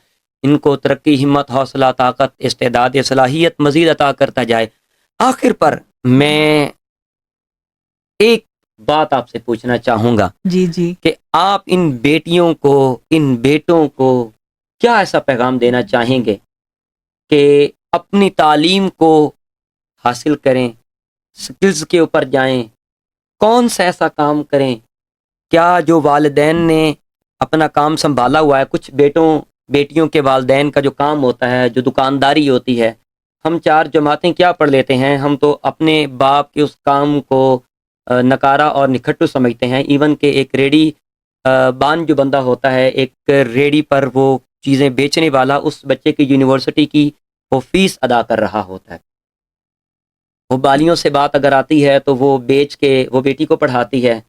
ان کو ترقی، ہمت، حوصلہ، طاقت، استعداد، صلاحیت مزید عطا کرتا جائے. آخر پر میں ایک بات آپ سے پوچھنا چاہوں گا جی کہ آپ ان بیٹیوں کو، ان بیٹوں کو کیا ایسا پیغام دینا چاہیں گے کہ اپنی تعلیم کو حاصل کریں، سکلز کے اوپر جائیں، کون سا ایسا کام کریں؟ کیا جو والدین نے اپنا کام سنبھالا ہوا ہے، کچھ بیٹیوں کے والدین کا جو کام ہوتا ہے، جو دکانداری ہوتی ہے، ہم 4 جماعتیں کیا پڑھ لیتے ہیں، ہم تو اپنے باپ کے اس کام کو نکارا اور نکھٹو سمجھتے ہیں. ایون کہ ایک ریڑی بان جو بندہ ہوتا ہے، ایک ریڑی پر وہ چیزیں بیچنے والا، اس بچے کی یونیورسٹی کی وہ فیس ادا کر رہا ہوتا ہے. وہ بالیوں سے بات اگر آتی ہے تو وہ بیچ کے وہ بیٹی کو پڑھاتی ہے.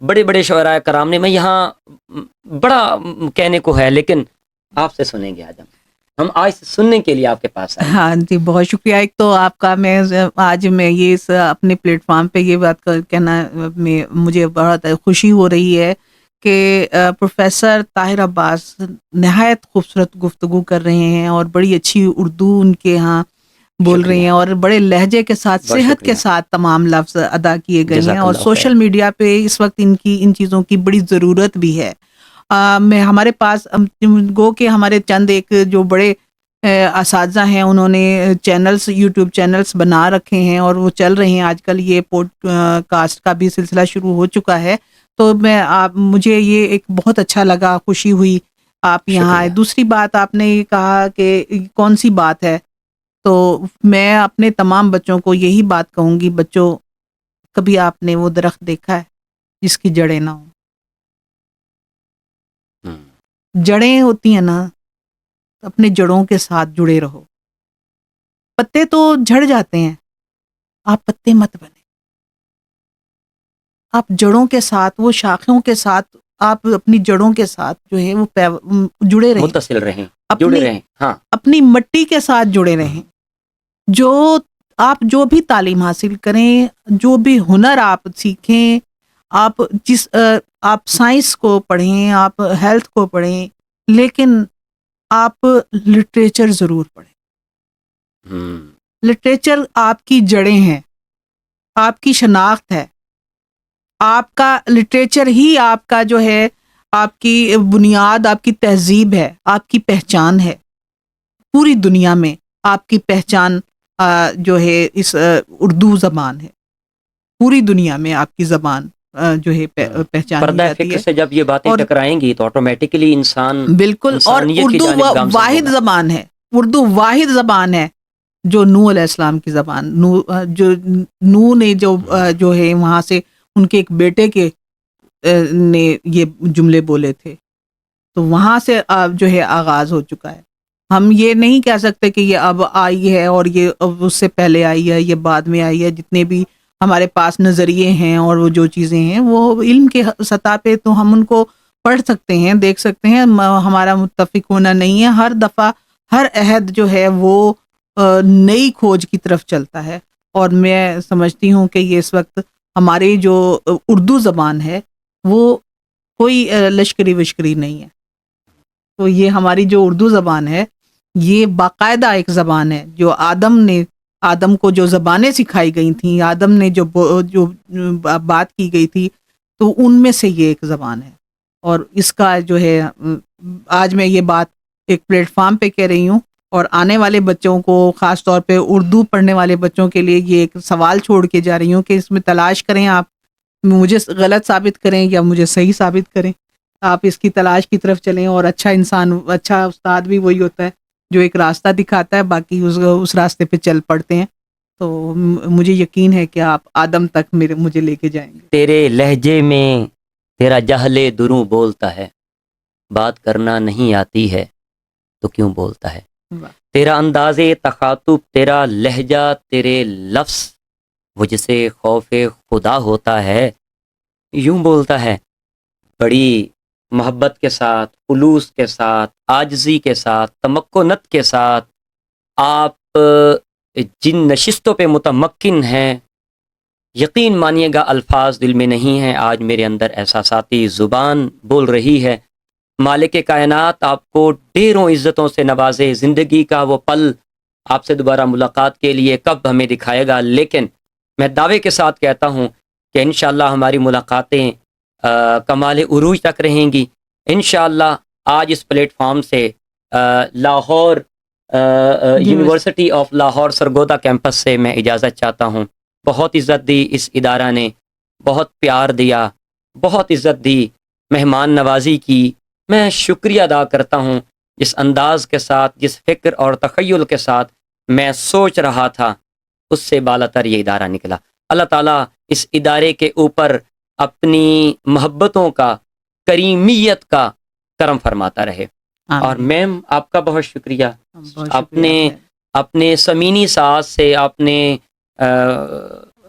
بڑے بڑے شعراء کرام نے، میں یہاں بڑا کہنے کو ہے لیکن آپ سے سنیں گے. ہم آج سننے کے لیے آپ کے پاس آئے. ہاں جی، بہت شکریہ. ایک تو آپ کا آج میں یہ اپنے پلیٹ فارم پہ یہ بات کہنا مجھے بہت خوشی ہو رہی ہے کہ پروفیسر طاہر عباس نہایت خوبصورت گفتگو کر رہے ہیں اور بڑی اچھی اردو ان کے ہاں بول رہے ہیں اور بڑے لہجے کے ساتھ بہت صحت کے شکریہ. ساتھ تمام لفظ ادا کیے گئے ہیں جزاک اور اللہ سوشل خیر. میڈیا پہ اس وقت ان چیزوں کی بڑی ضرورت بھی ہے. میں ہمارے پاس گو کہ ہمارے چند ایک جو بڑے اساتذہ ہیں انہوں نے چینلز یوٹیوب چینلز بنا رکھے ہیں اور وہ چل رہے ہیں. آج کل یہ پوڈ کاسٹ کا بھی سلسلہ شروع ہو چکا ہے. تو مجھے یہ ایک بہت اچھا لگا, خوشی ہوئی آپ یہاں آئے. شکریہ. دوسری بات آپ نے یہ کہا کہ کون سی بات ہے, تو میں اپنے تمام بچوں کو یہی بات کہوں گی, بچوں کبھی آپ نے وہ درخت دیکھا ہے جس کی جڑیں نہ ہوں؟ جڑیں ہوتی ہیں نا, اپنے جڑوں کے ساتھ جڑے رہو. پتے تو جھڑ جاتے ہیں, آپ پتے مت بنے, آپ جڑوں کے ساتھ, وہ شاخوں کے ساتھ, آپ اپنی جڑوں کے ساتھ جو ہے وہ جڑے رہیں, متصل رہیں, جڑے رہیں. ہاں, اپنی مٹی کے ساتھ جڑے رہیں. آپ جو بھی تعلیم حاصل کریں, جو بھی ہنر آپ سیکھیں, آپ سائنس کو پڑھیں, آپ ہیلتھ کو پڑھیں, لیکن آپ لٹریچر ضرور پڑھیں. لٹریچر آپ کی جڑیں ہیں, آپ کی شناخت ہے. آپ کا لٹریچر ہی آپ کا جو ہے آپ کی بنیاد, آپ کی تہذیب ہے, آپ کی پہچان ہے. پوری دنیا میں آپ کی پہچان جو ہے اس اردو زبان ہے. پوری دنیا میں آپ کی زبان جو ہے پہچانی پردہ جاتی فکر ہے. سے جب یہ باتیں اور ٹکرائیں گی تو آٹومیٹکلی انسان بالکل, اور انسانیت کی اردو جانب گامزن واحد ہوگا. زبان ہے, اردو واحد زبان ہے جو نوح علیہ السلام کی زبان, جو نوح نے جو ہے وہاں سے ان کے ایک بیٹے کے نے یہ جملے بولے تھے, تو وہاں سے جو ہے آغاز ہو چکا ہے. ہم یہ نہیں کہہ سکتے کہ یہ اب آئی ہے اور یہ اب اس سے پہلے آئی ہے, یہ بعد میں آئی ہے. جتنے بھی ہمارے پاس نظریے ہیں اور وہ جو چیزیں ہیں وہ علم کے سطح پہ تو ہم ان کو پڑھ سکتے ہیں, دیکھ سکتے ہیں, ہمارا متفق ہونا نہیں ہے. ہر دفعہ ہر عہد جو ہے وہ نئی کھوج کی طرف چلتا ہے, اور میں سمجھتی ہوں کہ یہ اس وقت ہماری جو اردو زبان ہے وہ کوئی لشکری وشکری نہیں ہے. تو یہ ہماری جو اردو زبان ہے یہ باقاعدہ ایک زبان ہے جو آدم کو جو زبانیں سکھائی گئی تھیں, آدم نے جو بات کی گئی تھی, تو ان میں سے یہ ایک زبان ہے. اور اس کا جو ہے آج میں یہ بات ایک پلیٹ فارم پہ کہہ رہی ہوں, اور آنے والے بچوں کو, خاص طور پہ اردو پڑھنے والے بچوں کے لیے یہ ایک سوال چھوڑ کے جا رہی ہوں کہ اس میں تلاش کریں, آپ مجھے غلط ثابت کریں یا مجھے صحیح ثابت کریں, آپ اس کی تلاش کی طرف چلیں. اور اچھا انسان, اچھا استاد بھی وہی ہوتا ہے جو ایک راستہ دکھاتا ہے, باقی اس راستے پہ چل پڑتے ہیں. تو مجھے یقین ہے کہ آپ آدم تک مجھے لے کے جائیں گے. تیرے لہجے میں تیرا جہل دروں بولتا ہے, بات کرنا نہیں آتی ہے تو کیوں بولتا ہے. تیرا انداز تخاطب, تیرا لہجہ, تیرے لفظ, وہ جسے خوف خدا ہوتا ہے یوں بولتا ہے. بڑی محبت کے ساتھ, خلوص کے ساتھ, عاجزی کے ساتھ, تمکنت کے ساتھ آپ جن نشستوں پہ متمکن ہیں, یقین مانیے گا الفاظ دل میں نہیں ہیں. آج میرے اندر احساساتی زبان بول رہی ہے. مالک کائنات آپ کو ڈھیروں عزتوں سے نوازے. زندگی کا وہ پل آپ سے دوبارہ ملاقات کے لیے کب ہمیں دکھائے گا, لیکن میں دعوے کے ساتھ کہتا ہوں کہ انشاءاللہ ہماری ملاقاتیں کمال عروج تک رہیں گی. انشاءاللہ آج اس پلیٹ فارم سے Lahore university of Lahore Sargodha campus سے میں اجازت چاہتا ہوں. بہت عزت دی اس ادارہ نے, بہت پیار دیا, بہت عزت دی, مہمان نوازی کی. میں شکریہ ادا کرتا ہوں جس انداز کے ساتھ, جس فکر اور تخیل کے ساتھ میں سوچ رہا تھا, اس سے بالاتر یہ ادارہ نکلا. اللہ تعالیٰ اس ادارے کے اوپر اپنی محبتوں کا, کریمیت کا کرم فرماتا رہے. اور میم آپ کا بہت شکریہ. اپنے سمینی ساز سے آپ نے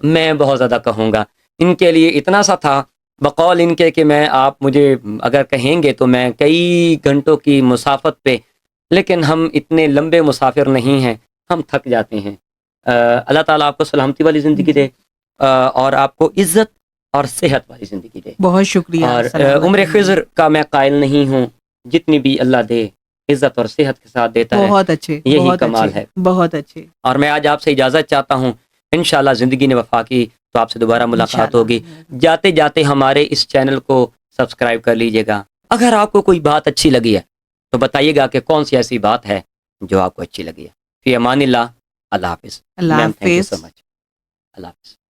میں بہت زیادہ کہوں گا, ان کے لیے اتنا سا تھا بقول ان کے کہ میں, آپ مجھے اگر کہیں گے تو میں کئی گھنٹوں کی مسافت پہ, لیکن ہم اتنے لمبے مسافر نہیں ہیں, ہم تھک جاتے ہیں. اللہ تعالیٰ آپ کو سلامتی والی زندگی دے اور آپ کو عزت اور صحت والی زندگی دے. بہت شکریہ. اور سلامت عمر رہیے. خضر کا میں قائل نہیں ہوں. جتنی بھی اللہ دے عزت اور صحت کے ساتھ دیتا ہے بہت اچھے. یہی بہت کمال اچھے. ہے. بہت اچھے. اور میں آج آپ سے اجازت چاہتا ہوں. انشاءاللہ زندگی نے وفا کی تو آپ سے دوبارہ ملاقات انشاءاللہ. ہوگی. جاتے جاتے ہمارے اس چینل کو سبسکرائب کر لیجئے گا. اگر آپ کو کوئی بات اچھی لگی ہے تو بتائیے گا کہ کون سی ایسی بات ہے جو آپ کو اچھی لگی ہے. فی امان اللہ. اللہ حافظ. اللہ میم تھینک یو حافظ. سو مچ. اللہ حافظ.